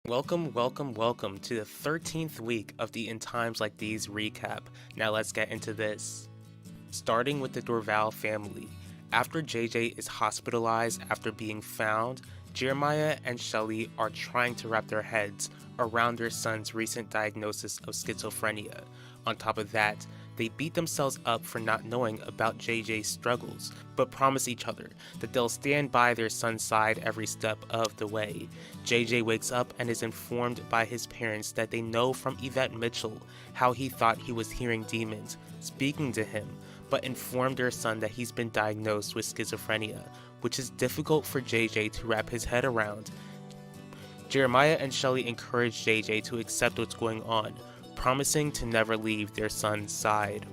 Welcome to the 13th week of the In Times Like These recap. Now let's get into this. Starting with the Dorval family. After JJ is hospitalized after being found, Jeremiah and Shelley are trying to wrap their heads around their son's recent diagnosis of schizophrenia. On top of that, they beat themselves up for not knowing about JJ's struggles, but promise each other that they'll stand by their son's side every step of the way. JJ wakes up and is informed by his parents that they know from Yvette Mitchell how he thought he was hearing demons speaking to him, but informed their son that he's been diagnosed with schizophrenia, which is difficult for JJ to wrap his head around. Jeremiah and Shelley encourage JJ to accept what's going on, promising to never leave their son's side.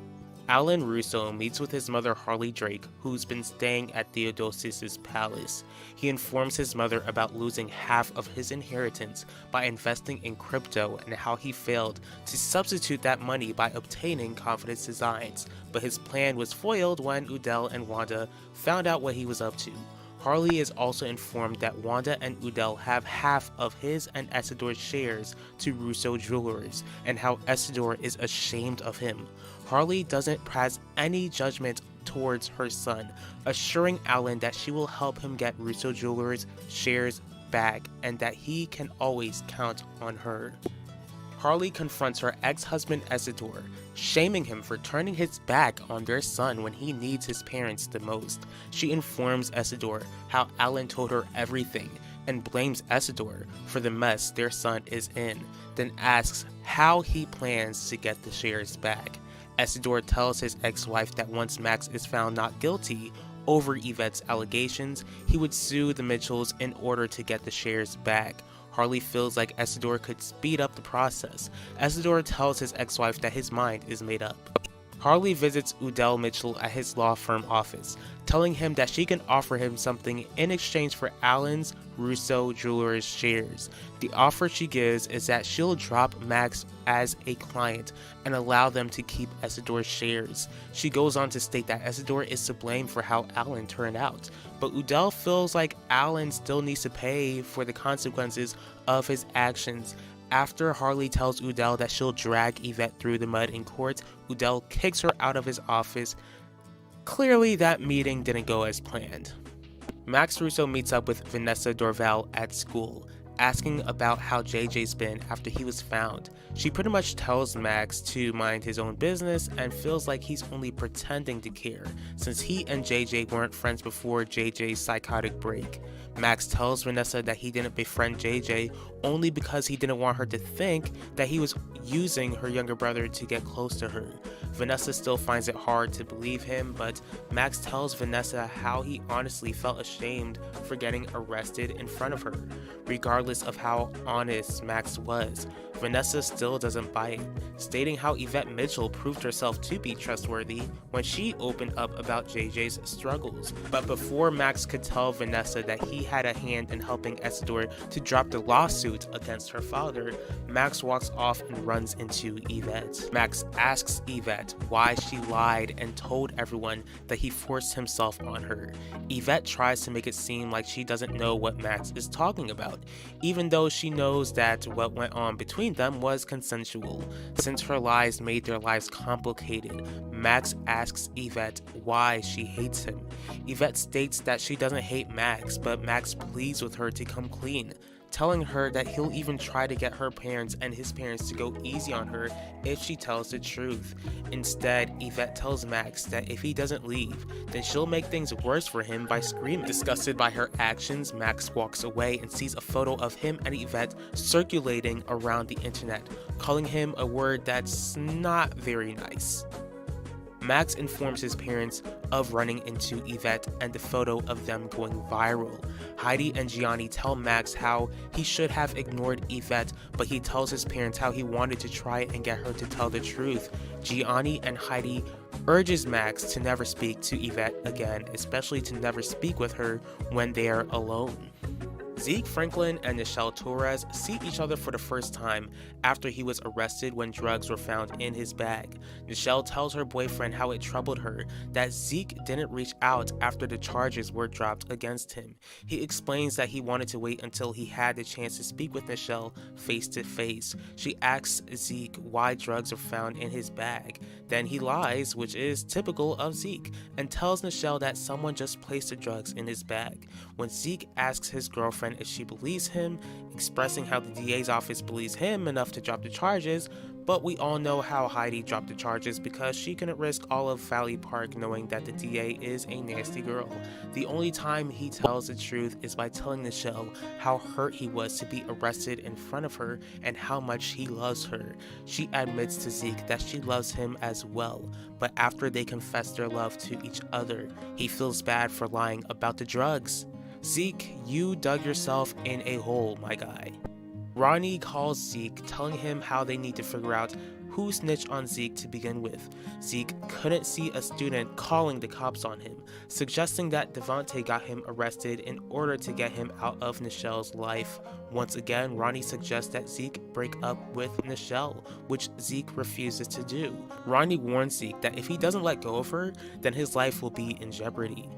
Alan Russo meets with his mother Harley Drake, who's been staying at Theodosius' palace. He informs his mother about losing half of his inheritance by investing in crypto and how he failed to substitute that money by obtaining Confidence Designs, but his plan was foiled when Udell and Wanda found out what he was up to. Harley is also informed that Wanda and Udell have half of his and Isidore's shares to Russo Jewelers, and how Isidore is ashamed of him. Harley doesn't pass any judgment towards her son, assuring Alan that she will help him get Russo Jewelers' shares back and that he can always count on her. Harley confronts her ex-husband Isidore, shaming him for turning his back on their son when he needs his parents the most. She informs Isidore how Alan told her everything and blames Isidore for the mess their son is in, then asks how he plans to get the shares back. Isidore tells his ex-wife that once Max is found not guilty over Yvette's allegations, he would sue the Mitchells in order to get the shares back. Harley feels like Isidore could speed up the process. Isidore tells his ex-wife that his mind is made up. Harley visits Udell Mitchell at his law firm office, telling him that she can offer him something in exchange for Alan's Russo Jewelers shares. The offer she gives is that she'll drop Max as a client and allow them to keep Isidore's shares. She goes on to state that Isidore is to blame for how Alan turned out, but Udell feels like Alan still needs to pay for the consequences of his actions. After Harley tells Udell that she'll drag Yvette through the mud in court, Udell kicks her out of his office. Clearly, that meeting didn't go as planned. Max Russo meets up with Vanessa Dorval at school, asking about how JJ's been after he was found. She pretty much tells Max to mind his own business and feels like he's only pretending to care, since he and JJ weren't friends before JJ's psychotic break. Max tells Vanessa that he didn't befriend JJ only because he didn't want her to think that he was using her younger brother to get close to her. Vanessa still finds it hard to believe him, but Max tells Vanessa how he honestly felt ashamed for getting arrested in front of her. Regardless of how honest Max was, Vanessa still doesn't bite, stating how Yvette Mitchell proved herself to be trustworthy when she opened up about JJ's struggles. But before Max could tell Vanessa that he had a hand in helping Isidore to drop the lawsuit against her father, Max walks off and runs into Yvette. Max asks Yvette why she lied and told everyone that he forced himself on her. Yvette tries to make it seem like she doesn't know what Max is talking about, even though she knows that what went on between them was consensual. Since her lies made their lives complicated, Max asks Yvette why she hates him. Yvette states that she doesn't hate Max, but Max pleads with her to come clean, telling her that he'll even try to get her parents and his parents to go easy on her if she tells the truth. Instead, Yvette tells Max that if he doesn't leave, then she'll make things worse for him by screaming. Disgusted by her actions, Max walks away and sees a photo of him and Yvette circulating around the internet, calling him a word that's not very nice. Max informs his parents of running into Yvette and the photo of them going viral. Heidi and Gianni tell Max how he should have ignored Yvette, but he tells his parents how he wanted to try and get her to tell the truth. Gianni and Heidi urges Max to never speak to Yvette again, especially to never speak with her when they are alone. Zeke Franklin and Nichelle Torres see each other for the first time after he was arrested when drugs were found in his bag. Nichelle tells her boyfriend how it troubled her that Zeke didn't reach out after the charges were dropped against him. He explains that he wanted to wait until he had the chance to speak with Nichelle face to face. She asks Zeke why drugs are found in his bag. Then he lies, which is typical of Zeke, and tells Nichelle that someone just placed the drugs in his bag. When Zeke asks his girlfriend if she believes him, expressing how the DA's office believes him enough to drop the charges, but we all know how Heidi dropped the charges because she couldn't risk all of Valley Park knowing that the DA is a nasty girl. The only time he tells the truth is by telling Nichelle how hurt he was to be arrested in front of her and how much he loves her. She admits to Zeke that she loves him as well, but after they confess their love to each other, he feels bad for lying about the drugs. Zeke, you dug yourself in a hole, my guy. Ronnie calls Zeke, telling him how they need to figure out who snitched on Zeke to begin with. Zeke couldn't see a student calling the cops on him, suggesting that Devontae got him arrested in order to get him out of Nichelle's life. Once again, Ronnie suggests that Zeke break up with Nichelle, which Zeke refuses to do. Ronnie warns Zeke that if he doesn't let go of her, then his life will be in jeopardy.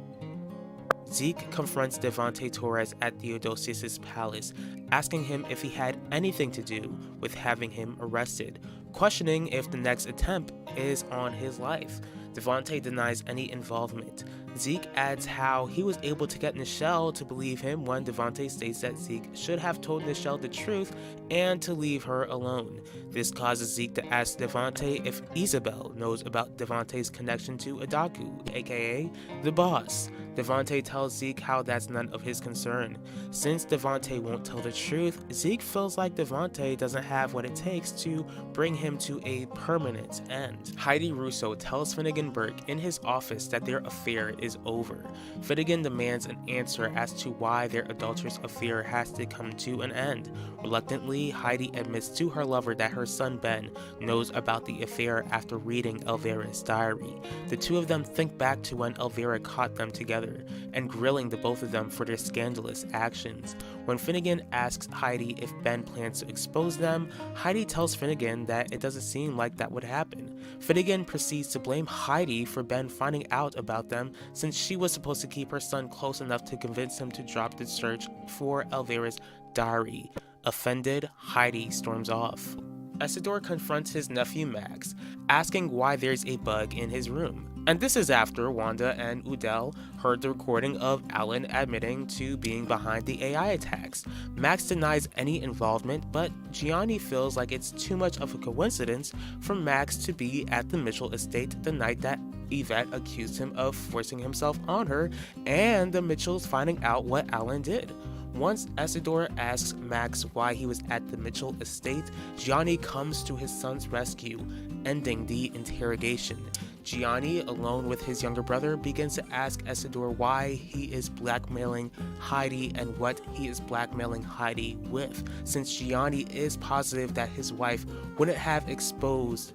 Zeke confronts Devontae Torres at Theodosius' palace, asking him if he had anything to do with having him arrested, questioning if the next attempt is on his life. Devontae denies any involvement. Zeke adds how he was able to get Nichelle to believe him when Devontae states that Zeke should have told Nichelle the truth and to leave her alone. This causes Zeke to ask Devontae if Isabel knows about Devontae's connection to Adaku, aka the boss. Devontae tells Zeke how that's none of his concern. Since Devontae won't tell the truth, Zeke feels like Devontae doesn't have what it takes to bring him to a permanent end. Heidi Russo tells Finnegan Burke in his office that their affair is over. Finnegan demands an answer as to why their adulterous affair has to come to an end. Reluctantly, Heidi admits to her lover that her son Ben knows about the affair after reading Elvira's diary. The two of them think back to when Elvira caught them together and grilling the both of them for their scandalous actions. When Finnegan asks Heidi if Ben plans to expose them, Heidi tells Finnegan that it doesn't seem like that would happen. Finnegan proceeds to blame Heidi for Ben finding out about them since she was supposed to keep her son close enough to convince him to drop the search for Elvira's diary. Offended, Heidi storms off. Isidore confronts his nephew Max, asking why there's a bug in his room. And this is after Wanda and Udell heard the recording of Alan admitting to being behind the AI attacks. Max denies any involvement, but Gianni feels like it's too much of a coincidence for Max to be at the Mitchell estate the night that Yvette accused him of forcing himself on her, and the Mitchells finding out what Alan did. Once Isidore asks Max why he was at the Mitchell estate, Gianni comes to his son's rescue, ending the interrogation. Gianni, alone with his younger brother, begins to ask Essidor why he is blackmailing Heidi and what he is blackmailing Heidi with, since Gianni is positive that his wife wouldn't have exposed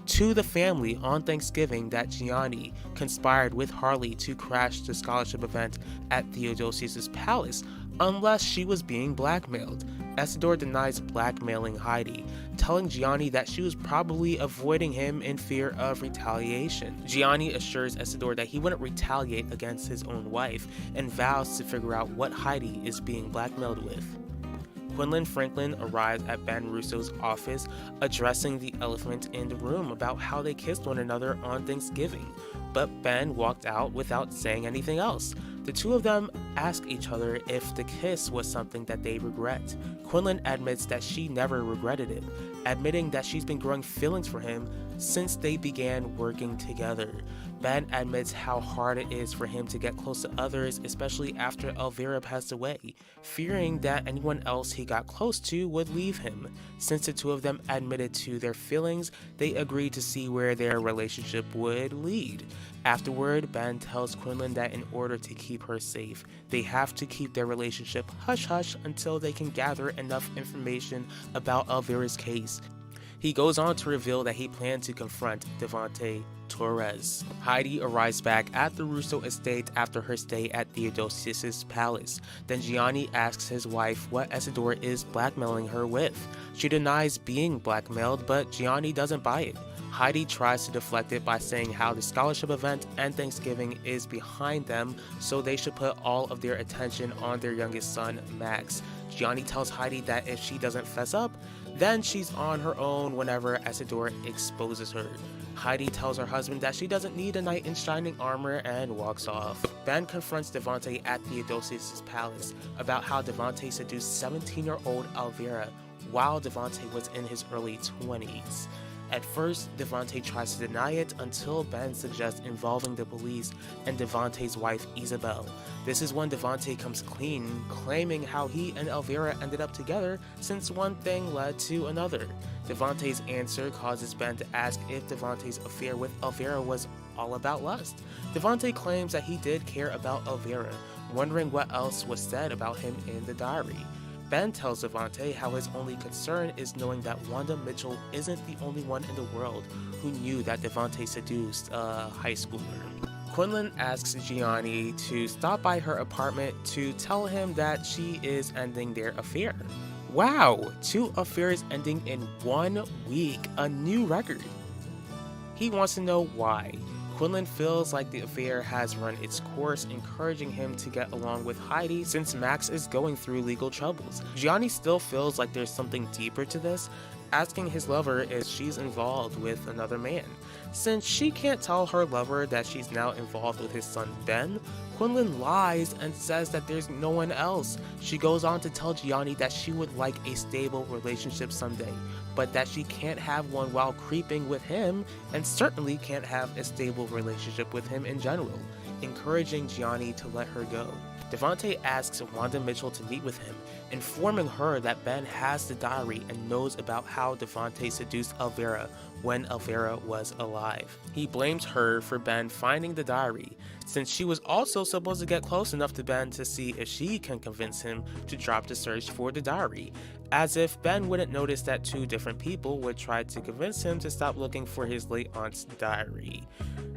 to the family on Thanksgiving that Gianni conspired with Harley to crash the scholarship event at Theodosius's palace unless she was being blackmailed. Essidor denies blackmailing Heidi, telling Gianni that she was probably avoiding him in fear of retaliation. Gianni assures Essidor that he wouldn't retaliate against his own wife and vows to figure out what Heidi is being blackmailed with. Quinlan Franklin arrives at Ben Russo's office, addressing the elephant in the room about how they kissed one another on Thanksgiving, but Ben walked out without saying anything else. The two of them ask each other if the kiss was something that they regret. Quinlan admits that she never regretted it, admitting that she's been growing feelings for him since they began working together. Ben admits how hard it is for him to get close to others, especially after Elvira passed away, fearing that anyone else he got close to would leave him. Since the two of them admitted to their feelings, they agreed to see where their relationship would lead. Afterward, Ben tells Quinlan that in order to keep her safe, they have to keep their relationship hush-hush until they can gather enough information about Elvira's case. He goes on to reveal that he planned to confront Devante Torres. Heidi arrives back at the Russo estate after her stay at Theodosius's palace. Then Gianni asks his wife what Essidor is blackmailing her with. She denies being blackmailed, but Gianni doesn't buy it. Heidi tries to deflect it by saying how the scholarship event and Thanksgiving is behind them, so they should put all of their attention on their youngest son, Max. Gianni tells Heidi that if she doesn't fess up, then she's on her own whenever Essidor exposes her. Heidi tells her husband that she doesn't need a knight in shining armor and walks off. Ben confronts Devante at Theodosius's palace about how Devante seduced 17-year-old Elvira while Devante was in his early 20s. At first, Devante tries to deny it until Ben suggests involving the police and Devante's wife Isabel. This is when Devante comes clean, claiming how he and Elvira ended up together since one thing led to another. Devante's answer causes Ben to ask if Devante's affair with Elvira was all about lust. Devante claims that he did care about Elvira, wondering what else was said about him in the diary. Ben tells Devante how his only concern is knowing that Wanda Mitchell isn't the only one in the world who knew that Devante seduced a high schooler. Quinlan asks Gianni to stop by her apartment to tell him that she is ending their affair. Wow, 2 affairs ending in 1 week, a new record. He wants to know why. Quinlan feels like the affair has run its course, encouraging him to get along with Heidi since Max is going through legal troubles. Gianni still feels like there's something deeper to this, asking his lover if she's involved with another man. Since she can't tell her lover that she's now involved with his son Ben, Quinlan lies and says that there's no one else. She goes on to tell Gianni that she would like a stable relationship someday, but that she can't have one while creeping with him, and certainly can't have a stable relationship with him in general, encouraging Gianni to let her go. Devante asks Wanda Mitchell to meet with him, informing her that Ben has the diary and knows about how Devante seduced Elvira when Elvira was alive. He blames her for Ben finding the diary, since she was also supposed to get close enough to Ben to see if she can convince him to drop the search for the diary, as if Ben wouldn't notice that 2 different people would try to convince him to stop looking for his late aunt's diary.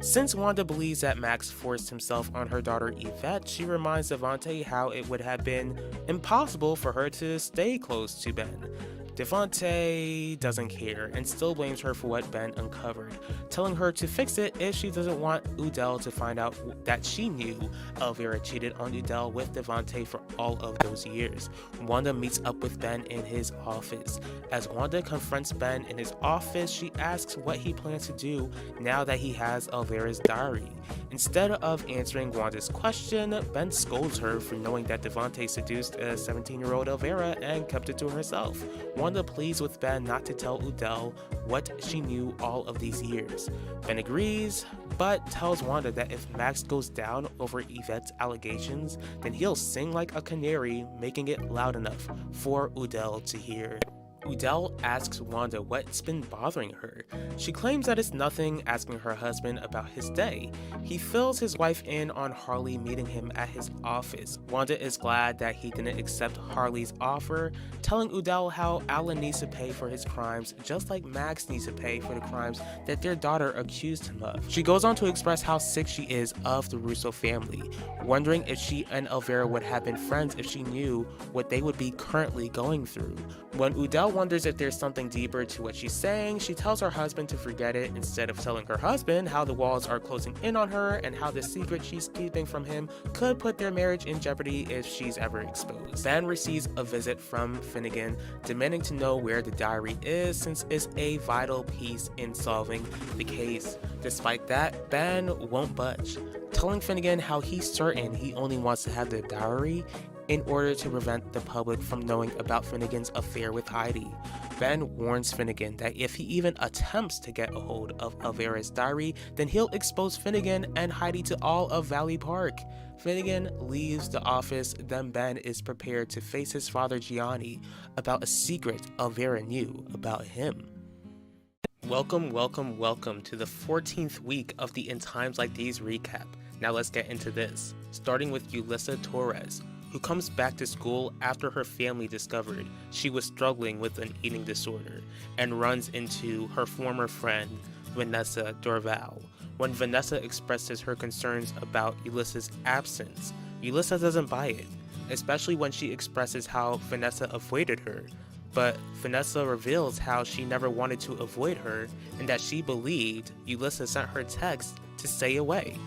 Since Wanda believes that Max forced himself on her daughter Yvette, she reminds Devante how it would have been impossible for her to stay close to Ben. Devante doesn't care and still blames her for what Ben uncovered, telling her to fix it if she doesn't want Udell to find out that she knew Elvira cheated on Udell with Devante for all of those years. Wanda meets up with Ben in his office. As Wanda confronts Ben in his office, she asks what he plans to do now that he has Elvira's diary. Instead of answering Wanda's question, Ben scolds her for knowing that Devante seduced a 17-year-old Elvira and kept it to herself. Wanda pleads with Ben not to tell Udell what she knew all of these years. Ben agrees, but tells Wanda that if Max goes down over Yvette's allegations, then he'll sing like a canary, making it loud enough for Udell to hear. Udell asks Wanda what's been bothering her. She claims that it's nothing, asking her husband about his day. He fills his wife in on Harley meeting him at his office. Wanda is glad that he didn't accept Harley's offer, telling Udell how Alan needs to pay for his crimes just like Max needs to pay for the crimes that their daughter accused him of. She goes on to express how sick she is of the Russo family, wondering if she and Elvira would have been friends if she knew what they would be currently going through. When Udell wonders if there's something deeper to what she's saying, she tells her husband to forget it instead of telling her husband how the walls are closing in on her and how the secret she's keeping from him could put their marriage in jeopardy if she's ever exposed. Ben receives a visit from Finnegan, demanding to know where the diary is since it's a vital piece in solving the case. Despite that, Ben won't budge, telling Finnegan how he's certain he only wants to have the diary in order to prevent the public from knowing about Finnegan's affair with Heidi. Ben warns Finnegan that if he even attempts to get a hold of Elvira's diary, then he'll expose Finnegan and Heidi to all of Valley Park. Finnegan leaves the office, then Ben is prepared to face his father Gianni about a secret Elvira knew about him. Welcome to the 14th week of the In Times Like These recap. Now let's get into this, starting with Yulissa Torres, who comes back to school after her family discovered she was struggling with an eating disorder and runs into her former friend, Vanessa Dorval. When Vanessa expresses her concerns about Ulissa's absence, Yulissa doesn't buy it, especially when she expresses how Vanessa avoided her. But Vanessa reveals how she never wanted to avoid her and that she believed Yulissa sent her text to stay away.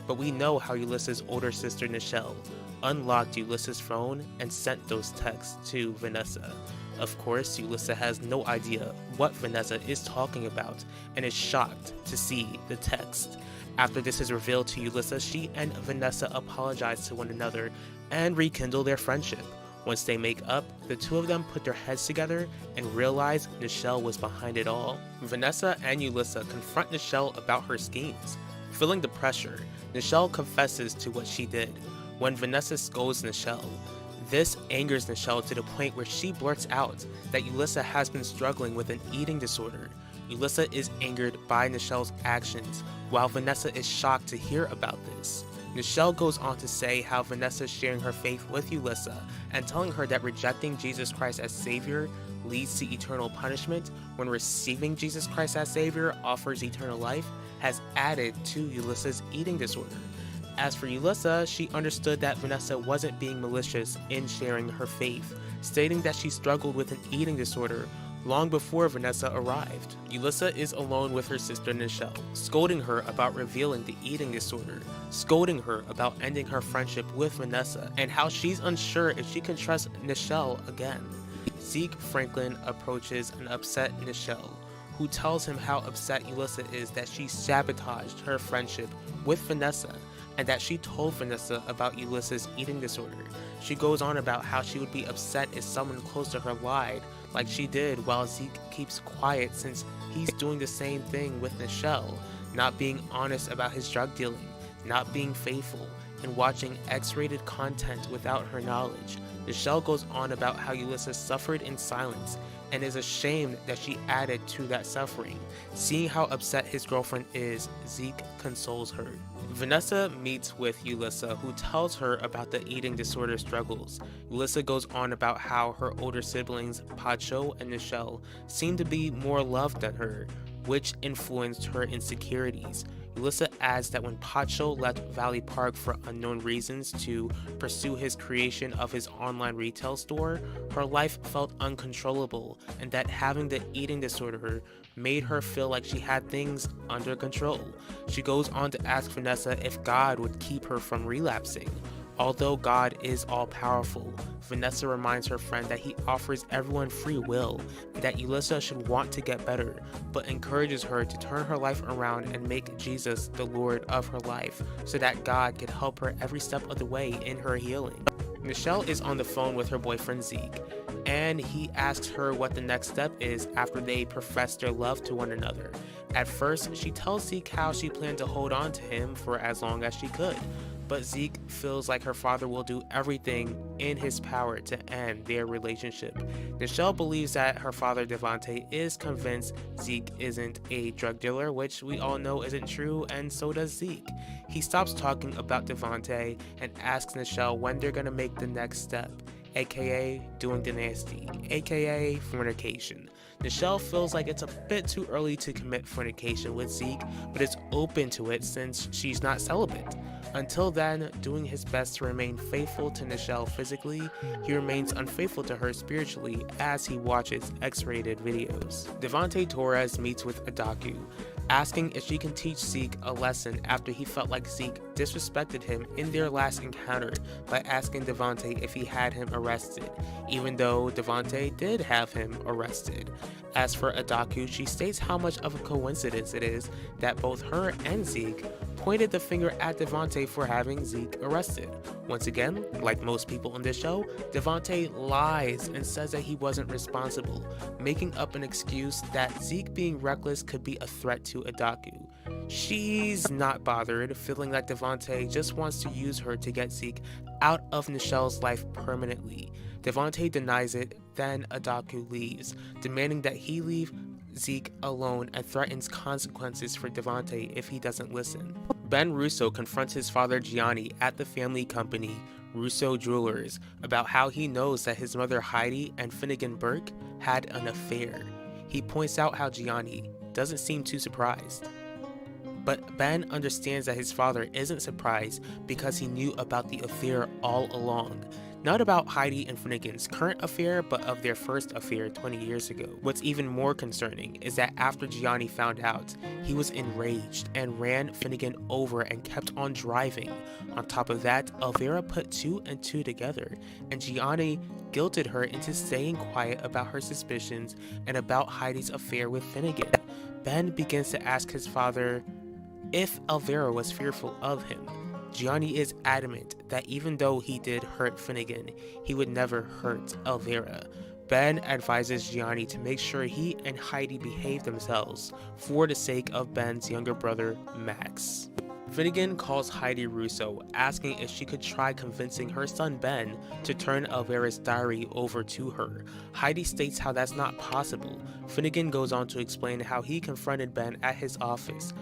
But we know how Ulissa's older sister Nichelle unlocked Ulissa's phone and sent those texts to Vanessa. Of course, Yulissa has no idea what Vanessa is talking about and is shocked to see the text. After this is revealed to Yulissa, she and Vanessa apologize to one another and rekindle their friendship. Once they make up, the two of them put their heads together and realize Nichelle was behind it all. Vanessa and Yulissa confront Nichelle about her schemes. Feeling the pressure, Nichelle confesses to what she did. When Vanessa scolds Nichelle, this angers Nichelle to the point where she blurts out that Yulissa has been struggling with an eating disorder. Yulissa is angered by Nichelle's actions, while Vanessa is shocked to hear about this. Nichelle goes on to say how Vanessa is sharing her faith with Yulissa and telling her that rejecting Jesus Christ as Savior leads to eternal punishment when receiving Jesus Christ as Savior offers eternal life has added to Ulissa's eating disorder. As for Yulissa, she understood that Vanessa wasn't being malicious in sharing her faith, stating that she struggled with an eating disorder long before Vanessa arrived. Yulissa is alone with her sister Nichelle, scolding her about revealing the eating disorder, scolding her about ending her friendship with Vanessa, and how she's unsure if she can trust Nichelle again. Zeke Franklin approaches an upset Nichelle, who tells him how upset Yulissa is that she sabotaged her friendship with Vanessa and that she told Vanessa about Ulissa's eating disorder. She goes on about how she would be upset if someone close to her lied like she did, while Zeke keeps quiet since he's doing the same thing with Nichelle, not being honest about his drug dealing, not being faithful, and watching X-rated content without her knowledge. Nichelle goes on about how Yulissa suffered in silence and is ashamed that she added to that suffering. Seeing how upset his girlfriend is, Zeke consoles her. Vanessa meets with Yulissa, who tells her about the eating disorder struggles. Yulissa goes on about how her older siblings, Pacho and Nichelle, seem to be more loved than her, which influenced her insecurities. Yulissa adds that when Pacho left Valley Park for unknown reasons to pursue his creation of his online retail store, her life felt uncontrollable, and that having the eating disorder made her feel like she had things under control. She goes on to ask Vanessa if God would keep her from relapsing. Although God is all-powerful, Vanessa reminds her friend that he offers everyone free will and that Yulissa should want to get better, but encourages her to turn her life around and make Jesus the Lord of her life so that God could help her every step of the way in her healing. Nichelle is on the phone with her boyfriend Zeke, and he asks her what the next step is after they profess their love to one another. At first, she tells Zeke how she planned to hold on to him for as long as she could, but Zeke feels like her father will do everything in his power to end their relationship. Nichelle believes that her father Devontae is convinced Zeke isn't a drug dealer, which we all know isn't true, and so does Zeke. He stops talking about Devontae and asks Nichelle when they're gonna make the next step, aka doing the nasty, aka fornication. Nichelle feels like it's a bit too early to commit fornication with Zeke, but is open to it since she's not celibate. Until then, doing his best to remain faithful to Nichelle physically, he remains unfaithful to her spiritually as he watches X-rated videos. Devontae Torres meets with Adaku, asking if she can teach Zeke a lesson after he felt like Zeke disrespected him in their last encounter by asking Devontae if he had him arrested, even though Devontae did have him arrested. As for Adaku, she states how much of a coincidence it is that both her and Zeke pointed the finger at Devontae for having Zeke arrested. Once again, like most people on this show, Devontae lies and says that he wasn't responsible, making up an excuse that Zeke being reckless could be a threat to Adaku. She's not bothered, feeling like Devontae just wants to use her to get Zeke out of Nichelle's life permanently. Devontae denies it, then Adaku leaves, demanding that he leave Zeke alone and threatens consequences for Devontae if he doesn't listen. Ben Russo confronts his father Gianni at the family company Russo Jewelers about how he knows that his mother Heidi and Finnegan Burke had an affair. He points out how Gianni doesn't seem too surprised. But Ben understands that his father isn't surprised because he knew about the affair all along. Not about Heidi and Finnegan's current affair, but of their first affair 20 years ago. What's even more concerning is that after Gianni found out, he was enraged and ran Finnegan over and kept on driving. On top of that, Elvira put 2 and 2 together, and Gianni guilted her into staying quiet about her suspicions and about Heidi's affair with Finnegan. Ben begins to ask his father if Elvira was fearful of him. Gianni is adamant that even though he did hurt Finnegan, he would never hurt Elvira. Ben advises Gianni to make sure he and Heidi behave themselves for the sake of Ben's younger brother, Max. Finnegan calls Heidi Russo, asking if she could try convincing her son Ben to turn Elvira's diary over to her. Heidi states how that's not possible. Finnegan goes on to explain how he confronted Ben at his office,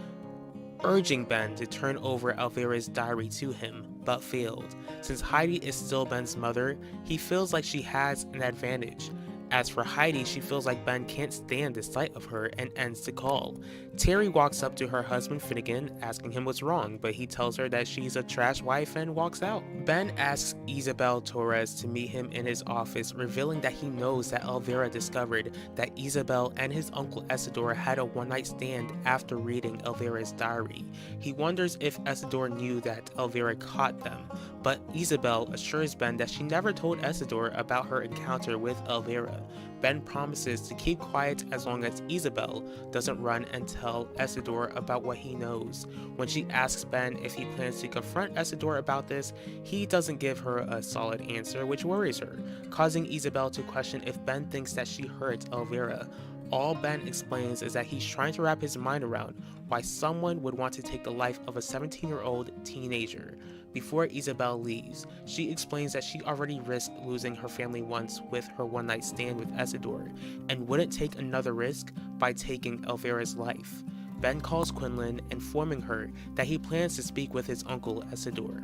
urging Ben to turn over Elvira's diary to him, but failed. Since Heidi is still Ben's mother, he feels like she has an advantage. As for Heidi, she feels like Ben can't stand the sight of her and ends the call. Terry walks up to her husband Finnegan, asking him what's wrong, but he tells her that she's a trash wife and walks out. Ben asks Isabel Torres to meet him in his office, revealing that he knows that Elvira discovered that Isabel and his uncle Isidore had a one-night stand after reading Elvira's diary. He wonders if Isidore knew that Elvira caught them, but Isabel assures Ben that she never told Isidore about her encounter with Elvira. Ben promises to keep quiet as long as Isabel doesn't run and tell Isidore about what he knows. When she asks Ben if he plans to confront Isidore about this, he doesn't give her a solid answer, which worries her, causing Isabel to question if Ben thinks that she hurt Elvira. All Ben explains is that he's trying to wrap his mind around why someone would want to take the life of a 17-year-old teenager. Before Isabel leaves, she explains that she already risked losing her family once with her one-night stand with Isidore, and wouldn't take another risk by taking Elvira's life. Ben calls Quinlan, informing her that he plans to speak with his uncle Isidore.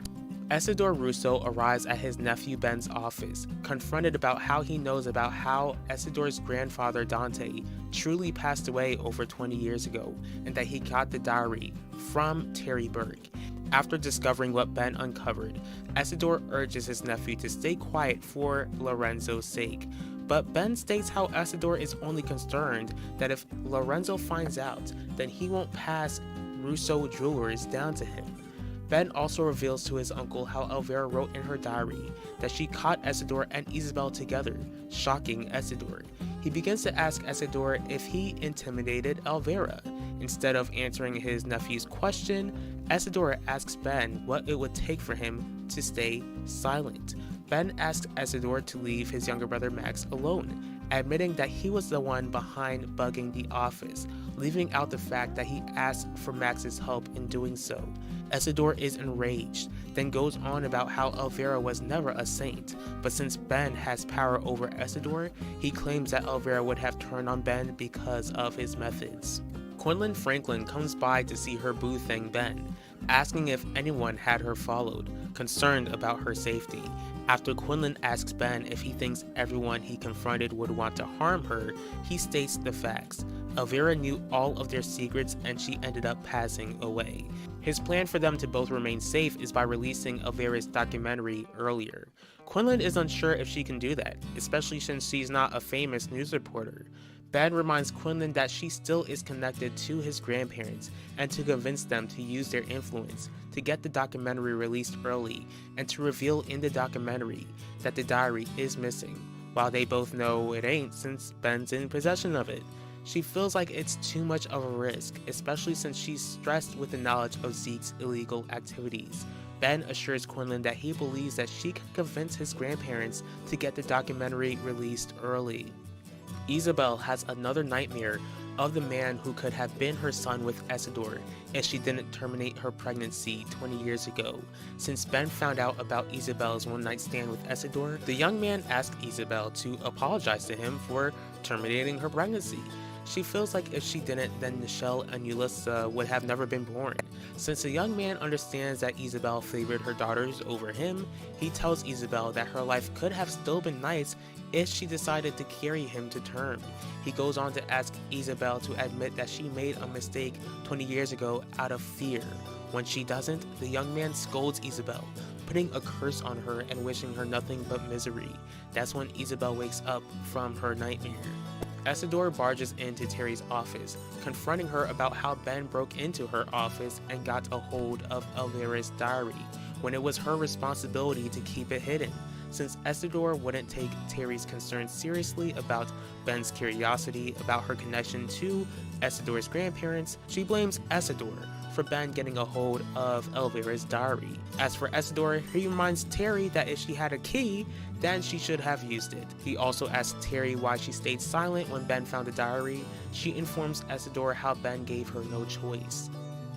Isidore Russo arrives at his nephew Ben's office, confronted about how he knows about how Isidore's grandfather Dante truly passed away over 20 years ago, and that he got the diary from Terry Burke. After discovering what Ben uncovered, Isidore urges his nephew to stay quiet for Lorenzo's sake, but Ben states how Isidore is only concerned that if Lorenzo finds out, then he won't pass Russo Jewelers down to him. Ben also reveals to his uncle how Elvira wrote in her diary that she caught Isidore and Isabel together, shocking Isidore. He begins to ask Isidore if he intimidated Elvira. Instead of answering his nephew's question, Isidore asks Ben what it would take for him to stay silent. Ben asks Isidore to leave his younger brother Max alone, admitting that he was the one behind bugging the office. leaving out the fact that he asked for Max's help in doing so. Isidore is enraged, then goes on about how Elvira was never a saint, but since Ben has power over Isidore, he claims that Elvira would have turned on Ben because of his methods. Quinlan Franklin comes by to see her boo thing Ben, asking if anyone had her followed, concerned about her safety. After Quinlan asks Ben if he thinks everyone he confronted would want to harm her, he states the facts. Elvira knew all of their secrets and she ended up passing away. His plan for them to both remain safe is by releasing Elvira's documentary earlier. Quinlan is unsure if she can do that, especially since she's not a famous news reporter. Ben reminds Quinlan that she still is connected to his grandparents and to convince them to use their influence to get the documentary released early and to reveal in the documentary that the diary is missing, while they both know it ain't since Ben's in possession of it. She feels like it's too much of a risk, especially since she's stressed with the knowledge of Zeke's illegal activities. Ben assures Quinlan that he believes that she can convince his grandparents to get the documentary released early. Isabel has another nightmare of the man who could have been her son with Isidore if she didn't terminate her pregnancy 20 years ago. Since Ben found out about Isabel's one-night stand with Isidore, the young man asked Isabel to apologize to him for terminating her pregnancy. She feels like if she didn't, then Nichelle and Ulissa would have never been born. Since the young man understands that Isabel favored her daughters over him, he tells Isabel that her life could have still been nice if she decided to carry him to term. He goes on to ask Isabel to admit that she made a mistake 20 years ago out of fear. When she doesn't, the young man scolds Isabel, putting a curse on her and wishing her nothing but misery. That's when Isabel wakes up from her nightmare. Isidore barges into Terry's office, confronting her about how Ben broke into her office and got a hold of Elvira's diary, when it was her responsibility to keep it hidden. Since Isidore wouldn't take Terry's concerns seriously about Ben's curiosity about her connection to Isidore's grandparents, she blames Isidore for Ben getting a hold of Elvira's diary. As for Isidore, he reminds Terry that if she had a key, then she should have used it. He also asks Terry why she stayed silent when Ben found the diary. She informs Isidore how Ben gave her no choice.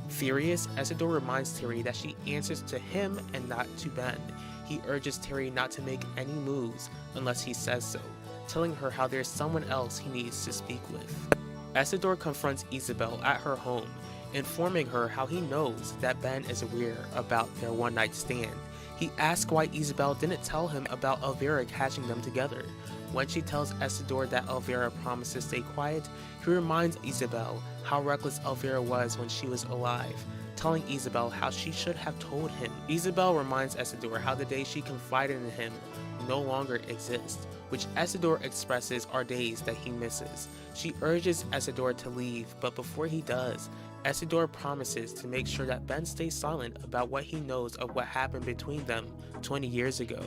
Furious, Isidore reminds Terry that she answers to him and not to Ben. He urges Terry not to make any moves unless he says so, telling her how there's someone else he needs to speak with. Isidore confronts Isabel at her home, informing her how he knows that Ben is aware about their one-night stand. He asks why Isabel didn't tell him about Elvira catching them together. When she tells Isidore that Elvira promised to stay quiet, he reminds Isabel how reckless Elvira was when she was alive, telling Isabel how she should have told him. Isabel reminds Isidore how the days she confided in him no longer exist, which Isidore expresses are days that he misses. She urges Isidore to leave, but before he does, Isidore promises to make sure that Ben stays silent about what he knows of what happened between them 20 years ago.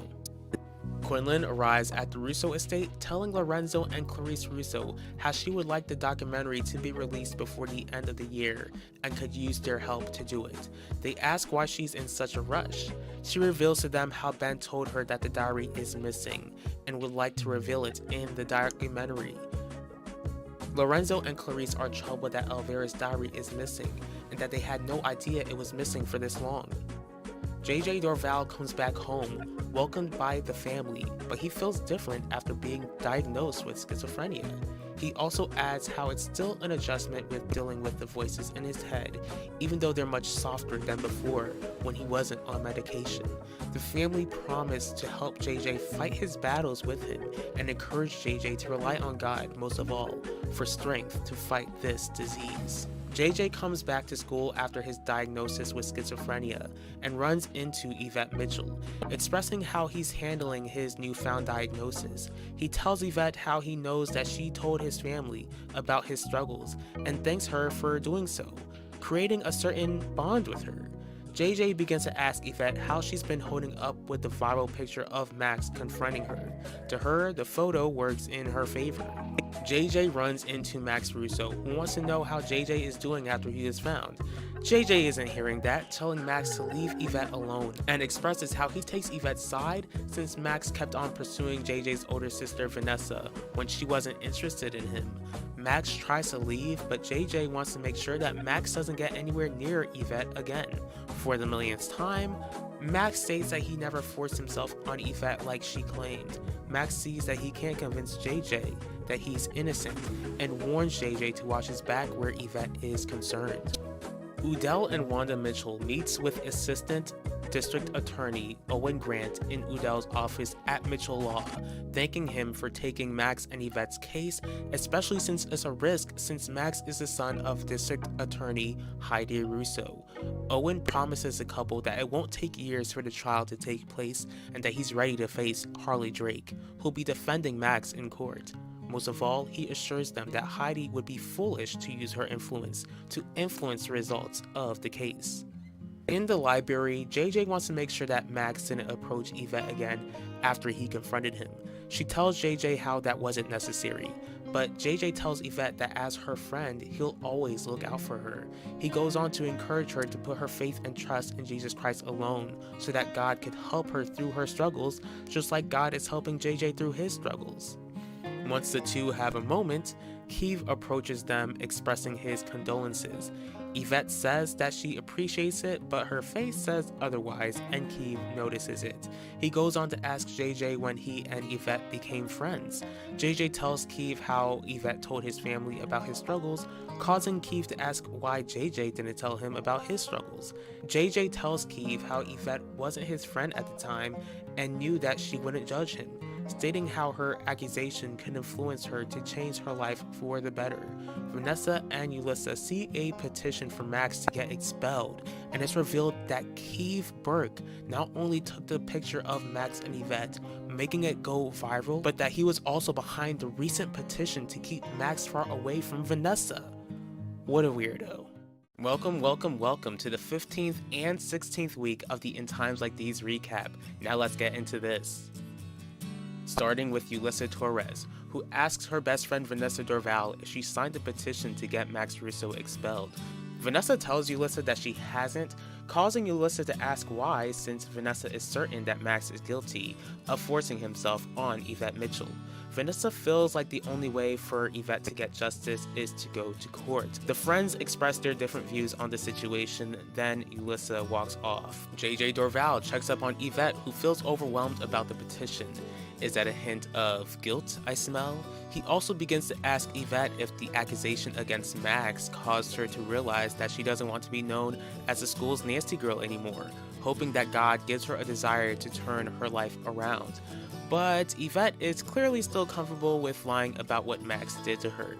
Quinlan arrives at the Russo estate, telling Lorenzo and Clarice Russo how she would like the documentary to be released before the end of the year and could use their help to do it. They ask why she's in such a rush. She reveals to them how Ben told her that the diary is missing and would like to reveal it in the documentary. Lorenzo and Clarice are troubled that Elvira's diary is missing and that they had no idea it was missing for this long. JJ Dorval comes back home, welcomed by the family, but he feels different after being diagnosed with schizophrenia. He also adds how it's still an adjustment with dealing with the voices in his head, even though they're much softer than before when he wasn't on medication. The family promised to help JJ fight his battles with him and encourage JJ to rely on God most of all for strength to fight this disease. JJ comes back to school after his diagnosis with schizophrenia and runs into Yvette Mitchell, expressing how he's handling his newfound diagnosis. He tells Yvette how he knows that she told his family about his struggles and thanks her for doing so, creating a certain bond with her. JJ begins to ask Yvette how she's been holding up with the viral picture of Max confronting her. To her, the photo works in her favor. JJ runs into Max Russo, who wants to know how JJ is doing after he is found. JJ isn't hearing that, telling Max to leave Yvette alone, and expresses how he takes Yvette's side since Max kept on pursuing JJ's older sister Vanessa when she wasn't interested in him. Max tries to leave, but JJ wants to make sure that Max doesn't get anywhere near Yvette again. For the millionth time, Max states that he never forced himself on Yvette like she claimed. Max sees that he can't convince JJ that he's innocent and warns JJ to watch his back where Yvette is concerned. Udell and Wanda Mitchell meets with Assistant District Attorney Owen Grant in Udell's office at Mitchell Law, thanking him for taking Max and Yvette's case, especially since it's a risk since Max is the son of District Attorney Heidi Russo. Owen promises the couple that it won't take years for the trial to take place and that he's ready to face Harley Drake, who'll be defending Max in court. Most of all, he assures them that Heidi would be foolish to use her influence to influence the results of the case. In the library, JJ wants to make sure that Max didn't approach Yvette again after he confronted him. She tells JJ how that wasn't necessary, but JJ tells Yvette that as her friend, he'll always look out for her. He goes on to encourage her to put her faith and trust in Jesus Christ alone so that God could help her through her struggles, just like God is helping JJ through his struggles. Once the two have a moment, Keeve approaches them expressing his condolences. Yvette says that she appreciates it, but her face says otherwise, and Keeve notices it. He goes on to ask JJ when he and Yvette became friends. JJ tells Keeve how Yvette told his family about his struggles, causing Keeve to ask why JJ didn't tell him about his struggles. JJ tells Keeve how Yvette wasn't his friend at the time and knew that she wouldn't judge him, stating how her accusation can influence her to change her life for the better. Vanessa and Ulyssa see a petition for Max to get expelled, and it's revealed that Keeve Burke not only took the picture of Max and Yvette, making it go viral, but that he was also behind the recent petition to keep Max far away from Vanessa. What a weirdo. Welcome to the 15th and 16th week of the In Times Like These recap. Now let's get into this. Starting with Ulyssa Torres, who asks her best friend Vanessa Dorval if she signed a petition to get Max Russo expelled. Vanessa tells Ulyssa that she hasn't, causing Ulyssa to ask why, since Vanessa is certain that Max is guilty of forcing himself on Yvette Mitchell. Vanessa feels like the only way for Yvette to get justice is to go to court. The friends express their different views on the situation, then Ulyssa walks off. JJ Dorval checks up on Yvette, who feels overwhelmed about the petition. Is that a hint of guilt I smell? He also begins to ask Yvette if the accusation against Max caused her to realize that she doesn't want to be known as the school's nasty girl anymore, hoping that God gives her a desire to turn her life around. But Yvette is clearly still comfortable with lying about what Max did to her.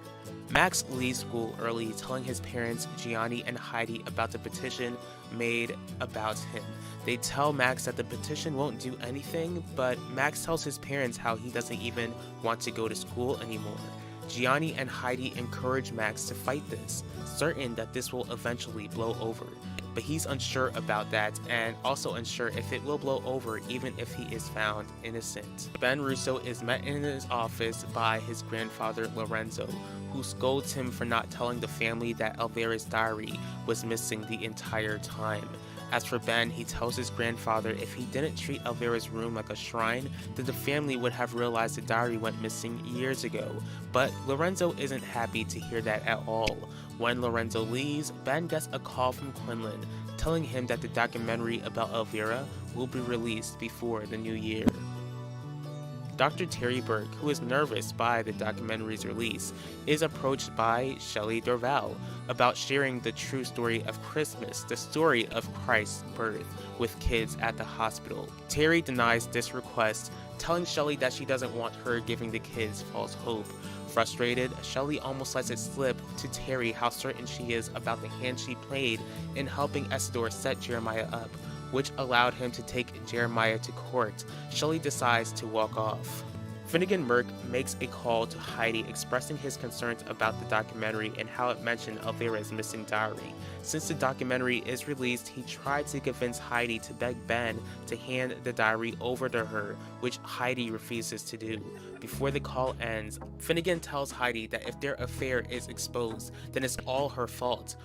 Max leaves school early, telling his parents, Gianni and Heidi, about the petition made about him. They tell Max that the petition won't do anything, but Max tells his parents how he doesn't even want to go to school anymore. Gianni and Heidi encourage Max to fight this, certain that this will eventually blow over. But he's unsure about that, and also unsure if it will blow over even if he is found innocent. Ben Russo is met in his office by his grandfather Lorenzo, who scolds him for not telling the family that Elvira's diary was missing the entire time. As for Ben, he tells his grandfather if he didn't treat Elvira's room like a shrine, then the family would have realized the diary went missing years ago. But Lorenzo isn't happy to hear that at all. When Lorenzo leaves, Ben gets a call from Quinlan, telling him that the documentary about Elvira will be released before the new year. Dr. Terry Burke, who is nervous by the documentary's release, is approached by Shelley Dorval about sharing the true story of Christmas, the story of Christ's birth, with kids at the hospital. Terry denies this request, telling Shelley that she doesn't want her giving the kids false hope. Frustrated, Shelley almost lets it slip to Terry how certain she is about the hand she played in helping Essador set Jeremiah up, which allowed him to take Jeremiah to court. Shelley decides to walk off. Finnegan Merck makes a call to Heidi expressing his concerns about the documentary and how it mentioned Elvira's missing diary. Since the documentary is released, he tried to convince Heidi to beg Ben to hand the diary over to her, which Heidi refuses to do. Before the call ends, Finnegan tells Heidi that if their affair is exposed, then it's all her fault.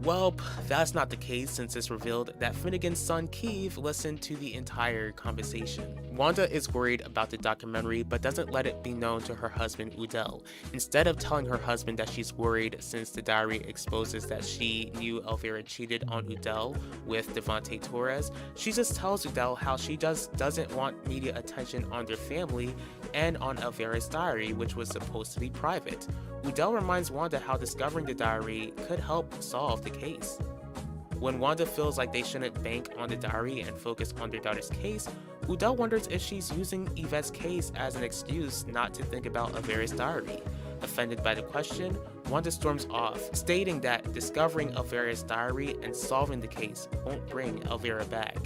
Well, that's not the case since it's revealed that Finnegan's son Keeve listened to the entire conversation. Wanda is worried about the documentary but doesn't let it be known to her husband Udell. Instead of telling her husband that she's worried since the diary exposes that she knew Elvira cheated on Udell with Devante Torres, she just tells Udell how she just doesn't want media attention on their family and on Elvira's diary, which was supposed to be private. Udell reminds Wanda how discovering the diary could help solve the case. When Wanda feels like they shouldn't bank on the diary and focus on their daughter's case, Udell wonders if she's using Yvette's case as an excuse not to think about Elvira's diary. Offended by the question, Wanda storms off, stating that discovering Elvira's diary and solving the case won't bring Elvira back.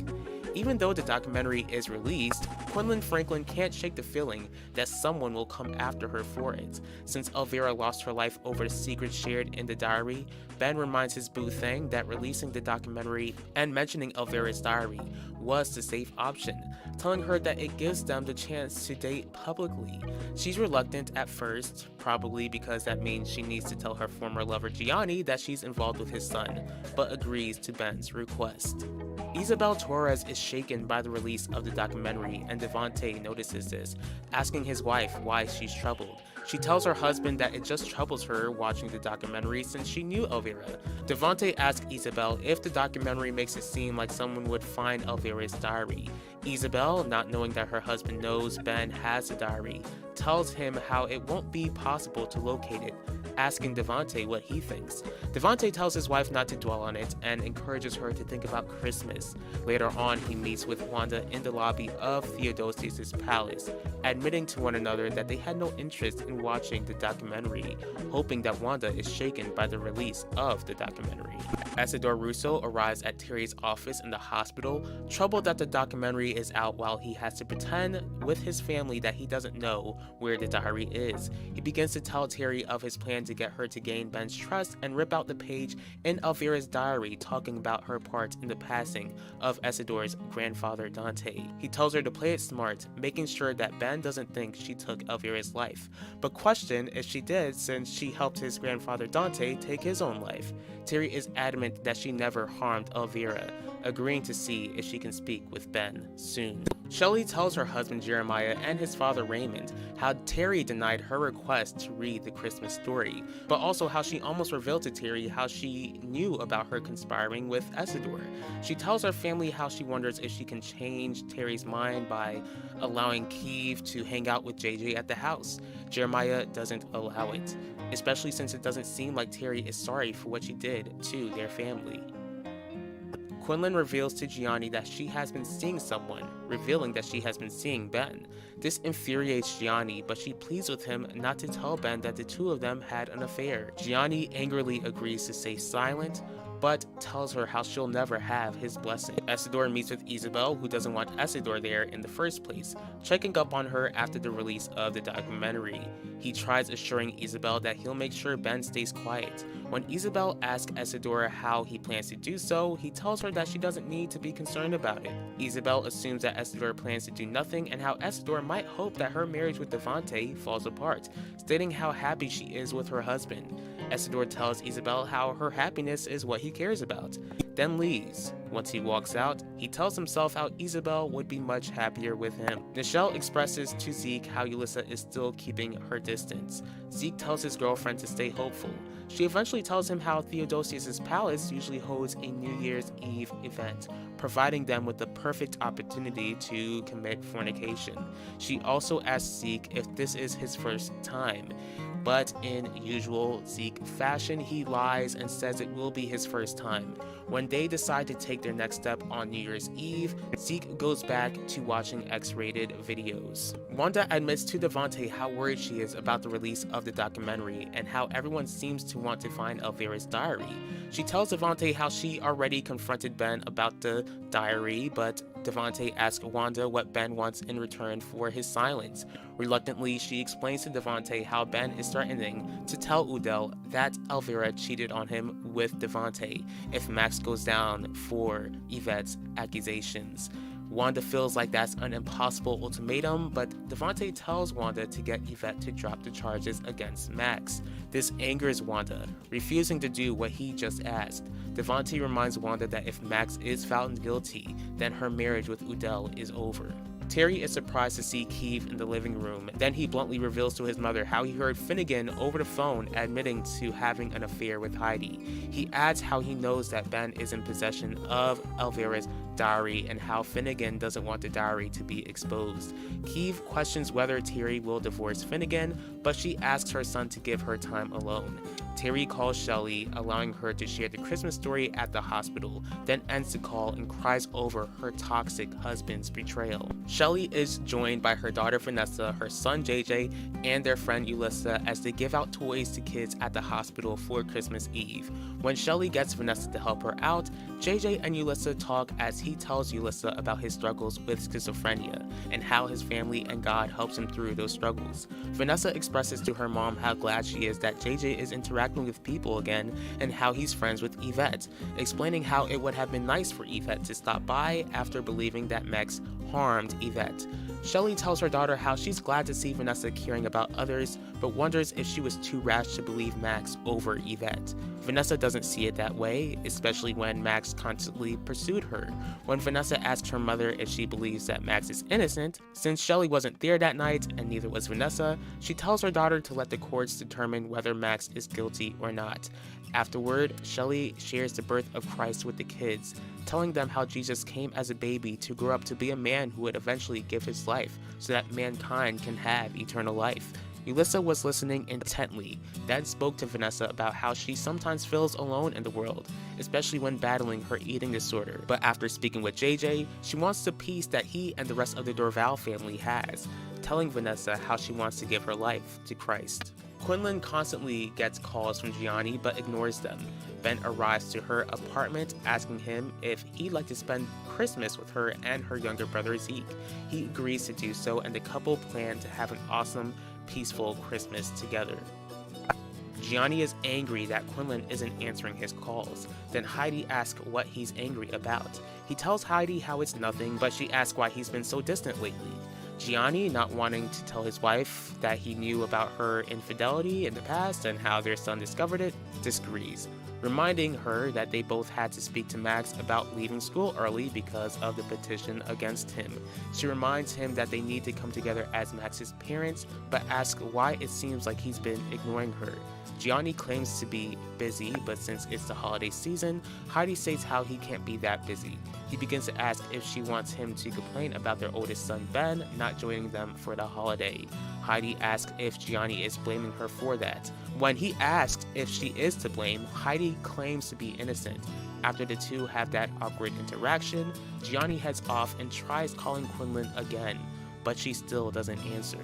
Even though the documentary is released, Quinlan Franklin can't shake the feeling that someone will come after her for it. Since Elvira lost her life over the secrets shared in the diary, Ben reminds his boo Thang that releasing the documentary and mentioning Elvira's diary was the safe option, telling her that it gives them the chance to date publicly. She's reluctant at first, probably because that means she needs to tell her former lover Gianni that she's involved with his son, but agrees to Ben's request. Isabel Torres is shaken by the release of the documentary, and Devante notices this, asking his wife why she's troubled. She tells her husband that it just troubles her watching the documentary since she knew Elvira. Devante asks Isabel if the documentary makes it seem like someone would find Elvira's diary. Isabel, not knowing that her husband knows Ben has the diary, tells him how it won't be possible to locate it, asking Devante what he thinks. Devante tells his wife not to dwell on it and encourages her to think about Christmas. Later on, he meets with Wanda in the lobby of Theodosius' palace, admitting to one another that they had no interest in watching the documentary, hoping that Wanda is shaken by the release of the documentary. Isidore Russo arrives at Terry's office in the hospital, troubled that the documentary is out while he has to pretend with his family that he doesn't know where the diary is. He begins to tell Terry of his plan to get her to gain Ben's trust and rip out the page in Elvira's diary talking about her part in the passing of Isidore's grandfather Dante. He tells her to play it smart, making sure that Ben doesn't think she took Elvira's life, but question if she did since she helped his grandfather Dante take his own life. Terry is adamant that she never harmed Elvira, agreeing to see if she can speak with Ben soon. Shelley tells her husband Jeremiah and his father Raymond how Terry denied her request to read the Christmas story, but also how she almost revealed to Terry how she knew about her conspiring with Isidore. She tells her family how she wonders if she can change Terry's mind by allowing Keeve to hang out with JJ at the house. Jeremiah doesn't allow it, especially since it doesn't seem like Terry is sorry for what she did to their family. Quinlan reveals to Gianni that she has been seeing someone, revealing that she has been seeing Ben. This infuriates Gianni, but she pleads with him not to tell Ben that the two of them had an affair. Gianni angrily agrees to stay silent, but tells her how she'll never have his blessing. Isidore meets with Isabel, who doesn't want Isidore there in the first place, checking up on her after the release of the documentary. He tries assuring Isabel that he'll make sure Ben stays quiet. When Isabel asks Isidore how he plans to do so, he tells her that she doesn't need to be concerned about it. Isabel assumes that Isidore plans to do nothing and how Isidore might hope that her marriage with Devante falls apart, stating how happy she is with her husband. Isidore tells Isabel how her happiness is what he cares about, then leaves. Once he walks out, he tells himself how Isabel would be much happier with him. Nichelle expresses to Zeke how Yulissa is still keeping her distance. Zeke tells his girlfriend to stay hopeful. She eventually tells him how Theodosius' palace usually holds a New Year's Eve event, providing them with the perfect opportunity to commit fornication. She also asks Zeke if this is his first time, but in usual Zeke fashion, he lies and says it will be his first time. When they decide to take their next step on New Year's Eve, Zeke goes back to watching X-rated videos. Wanda admits to Devante how worried she is about the release of the documentary and how everyone seems to want to find Elvira's diary. She tells Devante how she already confronted Ben about the diary, but Devante asks Wanda what Ben wants in return for his silence. Reluctantly, she explains to Devante how Ben is threatening to tell Udell that Elvira cheated on him with Devante if Max goes down for Yvette's accusations. Wanda feels like that's an impossible ultimatum, but Devante tells Wanda to get Yvette to drop the charges against Max. This angers Wanda, refusing to do what he just asked. Devante reminds Wanda that if Max is found guilty, then her marriage with Udell is over. Terry is surprised to see Keeve in the living room. Then he bluntly reveals to his mother how he heard Finnegan over the phone admitting to having an affair with Heidi. He adds how he knows that Ben is in possession of Elvira's diary and how Finnegan doesn't want the diary to be exposed. Keeve questions whether Terry will divorce Finnegan, but she asks her son to give her time alone. Terry calls Shelley, allowing her to share the Christmas story at the hospital, then ends the call and cries over her toxic husband's betrayal. Shelley is joined by her daughter Vanessa, her son JJ, and their friend Ulissa as they give out toys to kids at the hospital for Christmas Eve. When Shelley gets Vanessa to help her out, JJ and Ulissa talk as he tells Ulissa about his struggles with schizophrenia and how his family and God helps him through those struggles. Vanessa expresses to her mom how glad she is that JJ is interacting with people again and how he's friends with Yvette, explaining how it would have been nice for Yvette to stop by after believing that Max harmed Yvette. Shelley tells her daughter how she's glad to see Vanessa caring about others, but wonders if she was too rash to believe Max over Yvette. Vanessa doesn't see it that way, especially when Max constantly pursued her. When Vanessa asks her mother if she believes that Max is innocent, since Shelley wasn't there that night and neither was Vanessa, she tells her daughter to let the courts determine whether Max is guilty or not. Afterward, Shelley shares the birth of Christ with the kids, telling them how Jesus came as a baby to grow up to be a man who would eventually give his life so that mankind can have eternal life. Ulissa was listening intently, then spoke to Vanessa about how she sometimes feels alone in the world, especially when battling her eating disorder. But after speaking with JJ, she wants the peace that he and the rest of the Dorval family has, telling Vanessa how she wants to give her life to Christ. Quinlan constantly gets calls from Gianni but ignores them. Ben arrives to her apartment asking him if he'd like to spend Christmas with her and her younger brother Zeke. He agrees to do so and the couple plan to have an awesome, peaceful Christmas together. Gianni is angry that Quinlan isn't answering his calls. Then Heidi asks what he's angry about. He tells Heidi how it's nothing, but she asks why he's been so distant lately. Gianni, not wanting to tell his wife that he knew about her infidelity in the past and how their son discovered it, disagrees, reminding her that they both had to speak to Max about leaving school early because of the petition against him. She reminds him that they need to come together as Max's parents, but asks why it seems like he's been ignoring her. Gianni claims to be busy, but since it's the holiday season, Heidi states how he can't be that busy. He begins to ask if she wants him to complain about their oldest son Ben not joining them for the holiday. Heidi asks if Gianni is blaming her for that. When he asks if she is to blame, Heidi claims to be innocent. After the two have that awkward interaction, Gianni heads off and tries calling Quinlan again, but she still doesn't answer.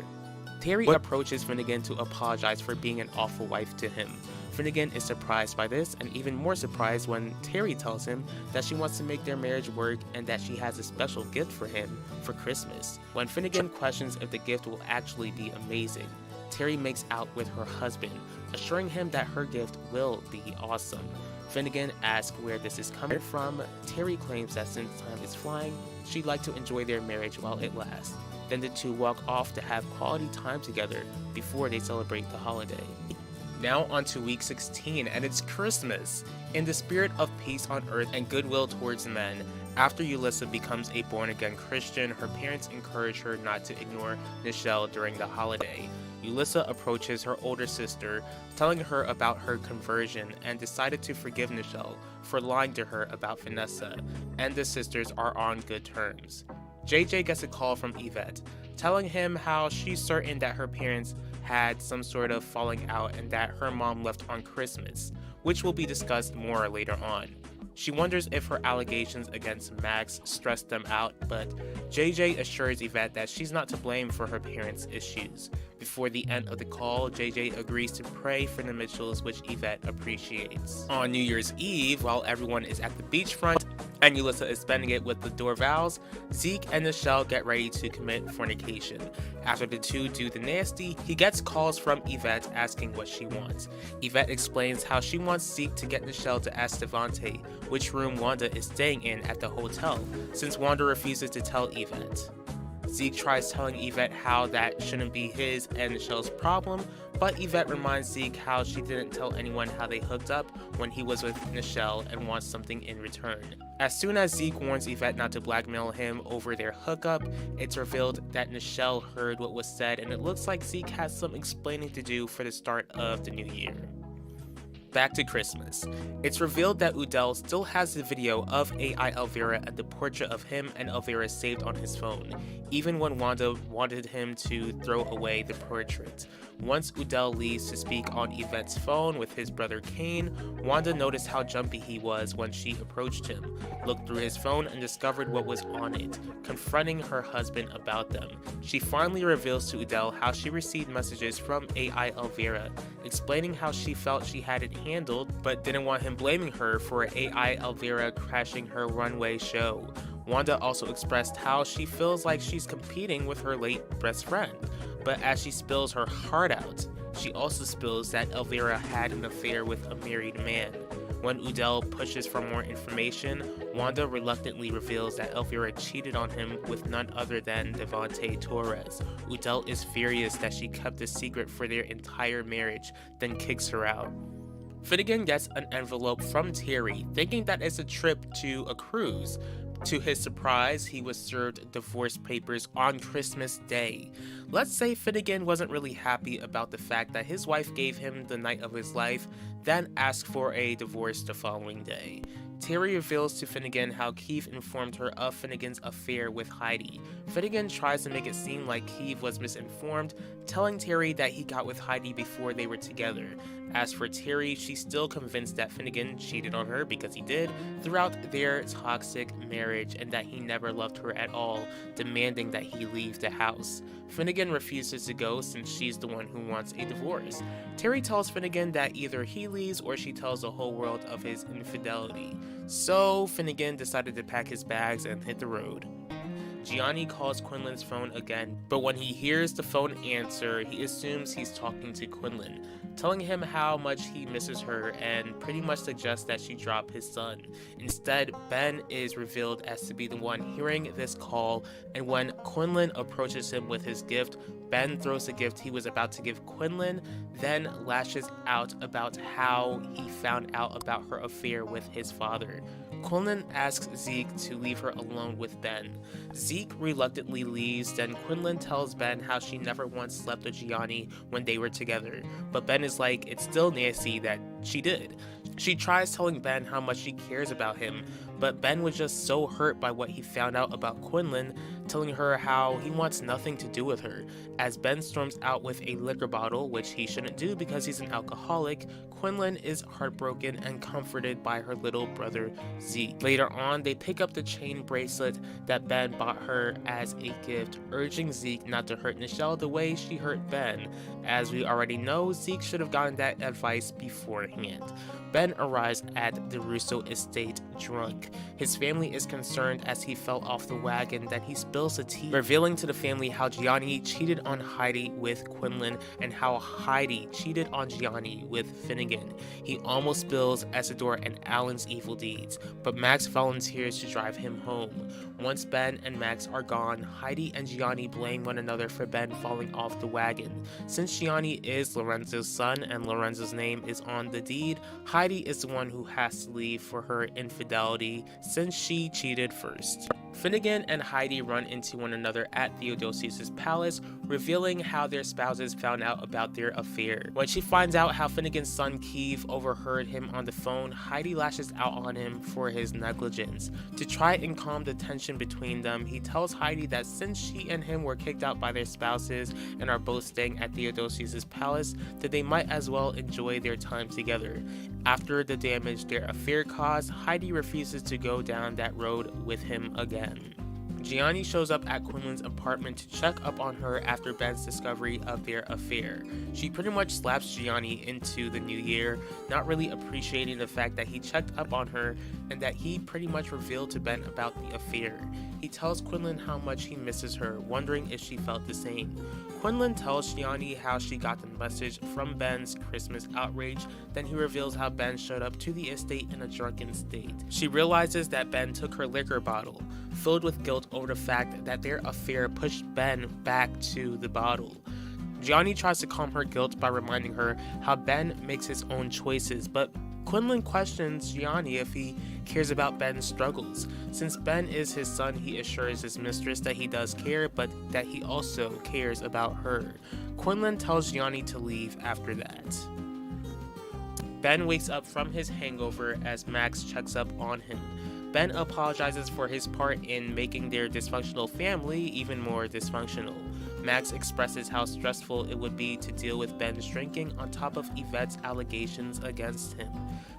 Terry approaches Finnegan to apologize for being an awful wife to him. Finnegan is surprised by this and even more surprised when Terry tells him that she wants to make their marriage work and that she has a special gift for him for Christmas. When Finnegan questions if the gift will actually be amazing, Terry makes out with her husband, assuring him that her gift will be awesome. Finnegan asks where this is coming from. Terry claims that since time is flying, she'd like to enjoy their marriage while it lasts. Then the two walk off to have quality time together before they celebrate the holiday. Now on to week 16, and it's Christmas. In the spirit of peace on earth and goodwill towards men, after Ulissa becomes a born-again Christian, her parents encourage her not to ignore Nichelle during the holiday. Ulissa approaches her older sister, telling her about her conversion, and decided to forgive Nichelle for lying to her about Vanessa, and the sisters are on good terms. JJ gets a call from Yvette, telling him how she's certain that her parents had some sort of falling out and that her mom left on Christmas, which will be discussed more later on. She wonders if her allegations against Max stressed them out, but JJ assures Yvette that she's not to blame for her parents' issues. Before the end of the call, JJ agrees to pray for the Mitchells, which Yvette appreciates. On New Year's Eve, while everyone is at the beachfront, and Yulissa is spending it with the Dorvals, Zeke and Nichelle get ready to commit fornication. After the two do the nasty, he gets calls from Yvette asking what she wants. Yvette explains how she wants Zeke to get Nichelle to ask Devante which room Wanda is staying in at the hotel, since Wanda refuses to tell Yvette. Zeke tries telling Yvette how that shouldn't be his and Nichelle's problem, but Yvette reminds Zeke how she didn't tell anyone how they hooked up when he was with Nichelle and wants something in return. As soon as Zeke warns Yvette not to blackmail him over their hookup, it's revealed that Nichelle heard what was said, and it looks like Zeke has some explaining to do for the start of the new year. Back to Christmas. It's revealed that Udell still has the video of AI Elvira and the portrait of him and Elvira saved on his phone, even when Wanda wanted him to throw away the portrait. Once Udell leaves to speak on Yvette's phone with his brother Kane, Wanda noticed how jumpy he was when she approached him, looked through his phone and discovered what was on it, confronting her husband about them. She finally reveals to Udell how she received messages from AI Elvira, explaining how she felt she had it handled, but didn't want him blaming her for AI Elvira crashing her runway show. Wanda also expressed how she feels like she's competing with her late best friend, but as she spills her heart out, she also spills that Elvira had an affair with a married man. When Udell pushes for more information, Wanda reluctantly reveals that Elvira cheated on him with none other than Devante Torres. Udell is furious that she kept the secret for their entire marriage, then kicks her out. Finnegan gets an envelope from Terry, thinking that it's a trip to a cruise. To his surprise, he was served divorce papers on Christmas Day. Let's say Finnegan wasn't really happy about the fact that his wife gave him the night of his life, then asked for a divorce the following day. Terry reveals to Finnegan how Keith informed her of Finnegan's affair with Heidi. Finnegan tries to make it seem like Keith was misinformed, telling Terry that he got with Heidi before they were together. As for Terry, she's still convinced that Finnegan cheated on her, because he did, throughout their toxic marriage and that he never loved her at all, demanding that he leave the house. Finnegan refuses to go since she's the one who wants a divorce. Terry tells Finnegan that either he leaves or she tells the whole world of his infidelity. So Finnegan decided to pack his bags and hit the road. Gianni calls Quinlan's phone again, but when he hears the phone answer, he assumes he's talking to Quinlan, telling him how much he misses her and pretty much suggests that she drop his son. Instead, Ben is revealed as to be the one hearing this call, and when Quinlan approaches him with his gift, Ben throws the gift he was about to give Quinlan, then lashes out about how he found out about her affair with his father. Quinlan asks Zeke to leave her alone with Ben. Zeke reluctantly leaves, then Quinlan tells Ben how she never once slept with Gianni when they were together, but Ben is like, it's still nasty that she did. She tries telling Ben how much she cares about him, but Ben was just so hurt by what he found out about Quinlan, telling her how he wants nothing to do with her. As Ben storms out with a liquor bottle, which he shouldn't do because he's an alcoholic, Quinlan is heartbroken and comforted by her little brother Zeke. Later on, they pick up the chain bracelet that Ben bought her as a gift, urging Zeke not to hurt Nichelle the way she hurt Ben. As we already know, Zeke should have gotten that advice beforehand. Ben arrives at the Russo estate drunk. His family is concerned as he fell off the wagon, then he spills the tea, revealing to the family how Gianni cheated on Heidi with Quinlan and how Heidi cheated on Gianni with Finnegan. He almost spills Isidore and Alan's evil deeds, but Max volunteers to drive him home. Once Ben and Max are gone, Heidi and Gianni blame one another for Ben falling off the wagon. Since Gianni is Lorenzo's son and Lorenzo's name is on the deed, Heidi is the one who has to leave for her infidelity since she cheated first. Finnegan and Heidi run into one another at Theodosius' palace, revealing how their spouses found out about their affair. When she finds out how Finnegan's son Keith overheard him on the phone, Heidi lashes out on him for his negligence. To try and calm the tension between them, he tells Heidi that since she and him were kicked out by their spouses and are both staying at Theodosius' palace, that they might as well enjoy their time together. After the damage their affair caused, Heidi refuses to go down that road with him again. Gianni shows up at Quinlan's apartment to check up on her after Ben's discovery of their affair. She pretty much slaps Gianni into the new year, not really appreciating the fact that he checked up on her and that he pretty much revealed to Ben about the affair. He tells Quinlan how much he misses her, wondering if she felt the same. Quinlan tells Gianni how she got the message from Ben's Christmas outrage, then he reveals how Ben showed up to the estate in a drunken state. She realizes that Ben took her liquor bottle, filled with guilt over the fact that their affair pushed Ben back to the bottle. Gianni tries to calm her guilt by reminding her how Ben makes his own choices, but Quinlan questions Gianni if he cares about Ben's struggles. Since Ben is his son, he assures his mistress that he does care, but that he also cares about her. Quinlan tells Gianni to leave after that. Ben wakes up from his hangover as Max checks up on him. Ben apologizes for his part in making their dysfunctional family even more dysfunctional. Max expresses how stressful it would be to deal with Ben's drinking on top of Yvette's allegations against him.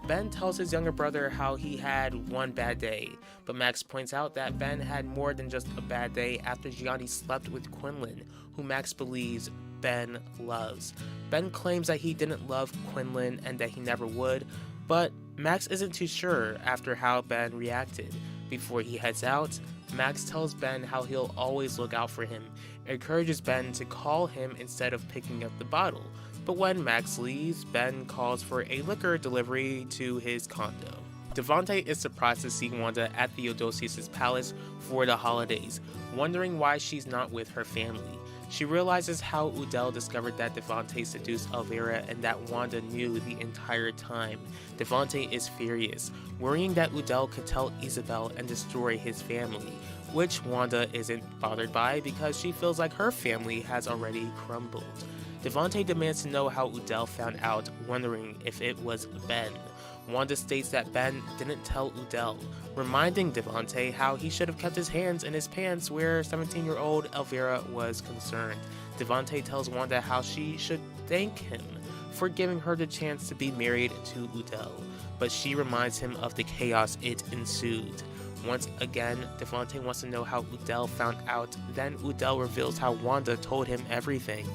Ben tells his younger brother how he had one bad day, but Max points out that Ben had more than just a bad day after Gianni slept with Quinlan, who Max believes Ben loves. Ben claims that he didn't love Quinlan and that he never would, but Max isn't too sure after how Ben reacted. Before he heads out, Max tells Ben how he'll always look out for him, encourages Ben to call him instead of picking up the bottle. But when Max leaves, Ben calls for a liquor delivery to his condo. Devante is surprised to see Wanda at Theodosius' palace for the holidays, wondering why she's not with her family. She realizes how Udell discovered that Devante seduced Elvira and that Wanda knew the entire time. Devante is furious, worrying that Udell could tell Isabel and destroy his family, which Wanda isn't bothered by because she feels like her family has already crumbled. Devante demands to know how Udell found out, wondering if it was Ben. Wanda states that Ben didn't tell Udell, reminding Devante how he should have kept his hands in his pants where 17-year-old Elvira was concerned. Devante tells Wanda how she should thank him for giving her the chance to be married to Udell, but she reminds him of the chaos it ensued. Once again, Devante wants to know how Udell found out, then Udell reveals how Wanda told him everything.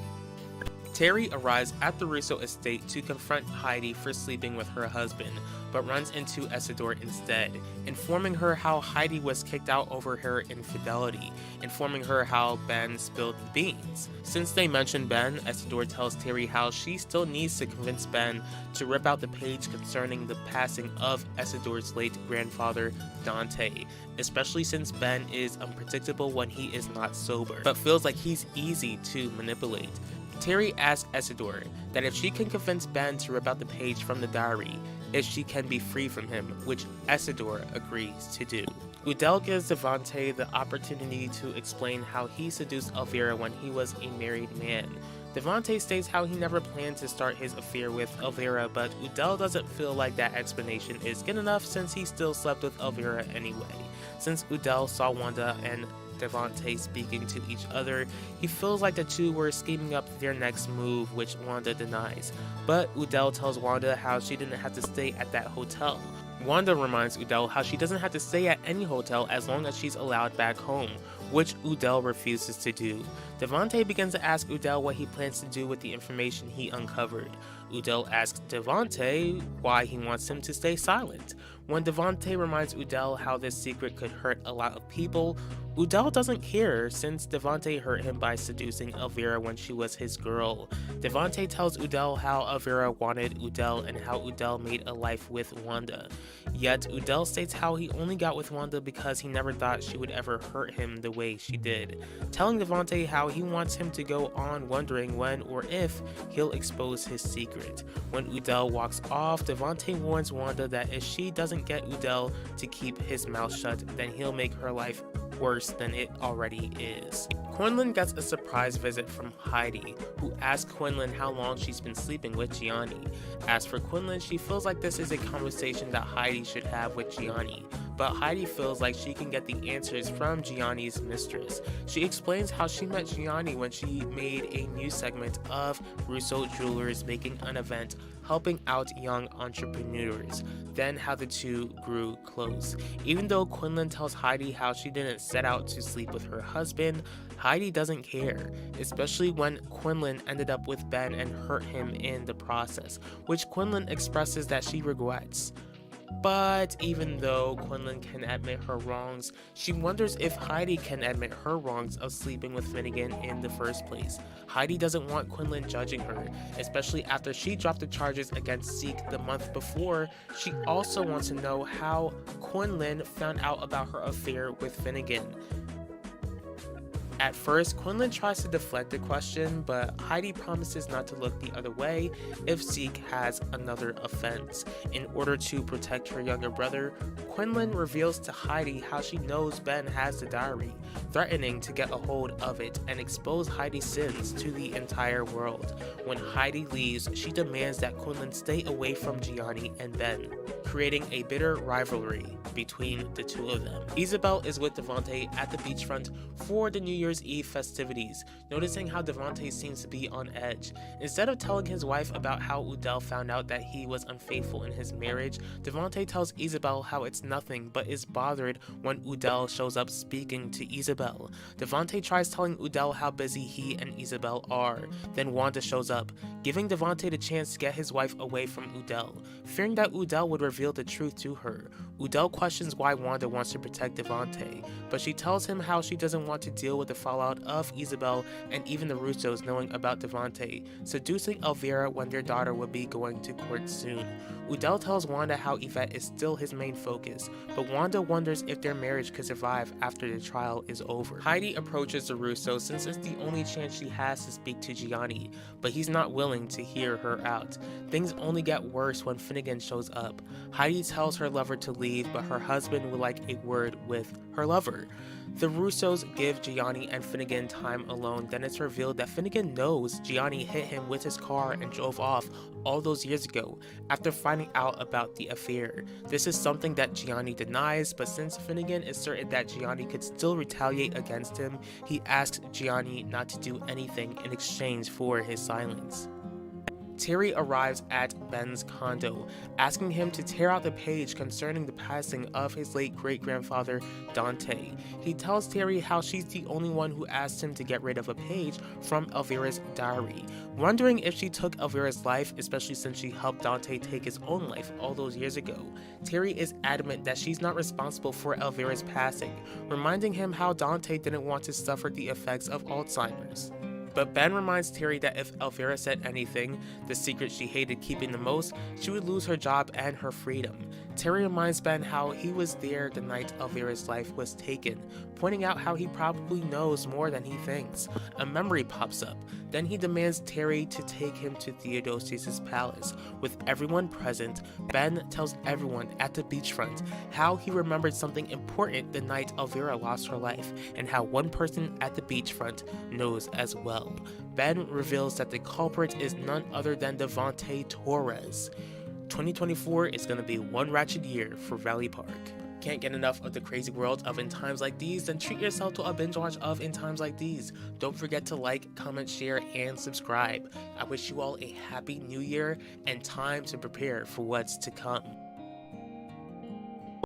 Terry arrives at the Russo estate to confront Heidi for sleeping with her husband, but runs into Isidore instead, informing her how Heidi was kicked out over her infidelity, informing her how Ben spilled the beans. Since they mention Ben, Isidore tells Terry how she still needs to convince Ben to rip out the page concerning the passing of Isidore's late grandfather, Dante, especially since Ben is unpredictable when he is not sober, but feels like he's easy to manipulate. Terry asks Isidore that if she can convince Ben to rip out the page from the diary, if she can be free from him, which Isidore agrees to do. Udell gives Devante the opportunity to explain how he seduced Elvira when he was a married man. Devante states how he never planned to start his affair with Elvira, but Udell doesn't feel like that explanation is good enough since he still slept with Elvira anyway. Since Udell saw Wanda and Devante speaking to each other, he feels like the two were scheming up their next move, which Wanda denies. But Udell tells Wanda how she didn't have to stay at that hotel. Wanda reminds Udell how she doesn't have to stay at any hotel as long as she's allowed back home, which Udell refuses to do. Devante begins to ask Udell what he plans to do with the information he uncovered. Udell asks Devante why he wants him to stay silent. When Devante reminds Udell how this secret could hurt a lot of people, Udell doesn't care since Devante hurt him by seducing Elvira when she was his girl. Devante tells Udell how Elvira wanted Udell and how Udell made a life with Wanda. Yet Udell states how he only got with Wanda because he never thought she would ever hurt him the way she did, telling Devante how he wants him to go on wondering when or if he'll expose his secret. When Udell walks off, Devante warns Wanda that if she doesn't get Udell to keep his mouth shut, then he'll make her life worse than it already is. Quinlan gets a surprise visit from Heidi, who asks Quinlan how long she's been sleeping with Gianni. As for Quinlan, she feels like this is a conversation that Heidi should have with Gianni, but Heidi feels like she can get the answers from Gianni's mistress. She explains how she met Gianni when she made a news segment of Russo Jewelers making an event helping out young entrepreneurs, then how the two grew close. Even though Quinlan tells Heidi how she didn't set out to sleep with her husband, Heidi doesn't care, especially when Quinlan ended up with Ben and hurt him in the process, which Quinlan expresses that she regrets. But even though Quinlan can admit her wrongs, she wonders if Heidi can admit her wrongs of sleeping with Finnegan in the first place. Heidi doesn't want Quinlan judging her, especially after she dropped the charges against Zeke the month before. She also wants to know how Quinlan found out about her affair with Finnegan. At first, Quinlan tries to deflect the question, but Heidi promises not to look the other way if Zeke has another offense. In order to protect her younger brother, Quinlan reveals to Heidi how she knows Ben has the diary, threatening to get a hold of it and expose Heidi's sins to the entire world. When Heidi leaves, she demands that Quinlan stay away from Gianni and Ben, creating a bitter rivalry between the two of them. Isabel is with Devante at the beachfront for the New Year's Eve festivities, noticing how Devante seems to be on edge. Instead of telling his wife about how Udell found out that he was unfaithful in his marriage, Devante tells Isabel how it's nothing but is bothered when Udell shows up speaking to Isabel. Devante tries telling Udell how busy he and Isabel are. Then Wanda shows up, giving Devante the chance to get his wife away from Udell. Fearing that Udell would reveal the truth to her, Udell questions why Wanda wants to protect Devante, but she tells him how she doesn't want to deal with the fallout of Isabel and even the Russos knowing about Devante seducing Elvira when their daughter will be going to court soon. Udell tells Wanda how Yvette is still his main focus, but Wanda wonders if their marriage could survive after the trial is over. Heidi approaches the Russos since it's the only chance she has to speak to Gianni, but he's not willing to hear her out. Things only get worse when Finnegan shows up. Heidi tells her lover to leave, but her husband would like a word with her lover. The Russos give Gianni and Finnegan time alone, then it's revealed that Finnegan knows Gianni hit him with his car and drove off all those years ago after finding out about the affair. This is something that Gianni denies, but since Finnegan is certain that Gianni could still retaliate against him, he asks Gianni not to do anything in exchange for his silence. Terry arrives at Ben's condo, asking him to tear out the page concerning the passing of his late great-grandfather, Dante. He tells Terry how she's the only one who asked him to get rid of a page from Elvira's diary. Wondering if she took Elvira's life, especially since she helped Dante take his own life all those years ago, Terry is adamant that she's not responsible for Elvira's passing, reminding him how Dante didn't want to suffer the effects of Alzheimer's. But Ben reminds Terry that if Elvira said anything, the secret she hated keeping the most, she would lose her job and her freedom. Terry reminds Ben how he was there the night Elvira's life was taken, pointing out how he probably knows more than he thinks. A memory pops up. Then he demands Terry to take him to Theodosius' palace. With everyone present, Ben tells everyone at the beachfront how he remembered something important the night Elvira lost her life, and how one person at the beachfront knows as well. Ben reveals that the culprit is none other than Devante Torres. 2024 is going to be one ratchet year for Valley Park. Can't get enough of the crazy world of In Times Like These? Then treat yourself to a binge watch of In Times Like These. Don't forget to like, comment, share, and subscribe. I wish you all a happy new year and time to prepare for what's to come.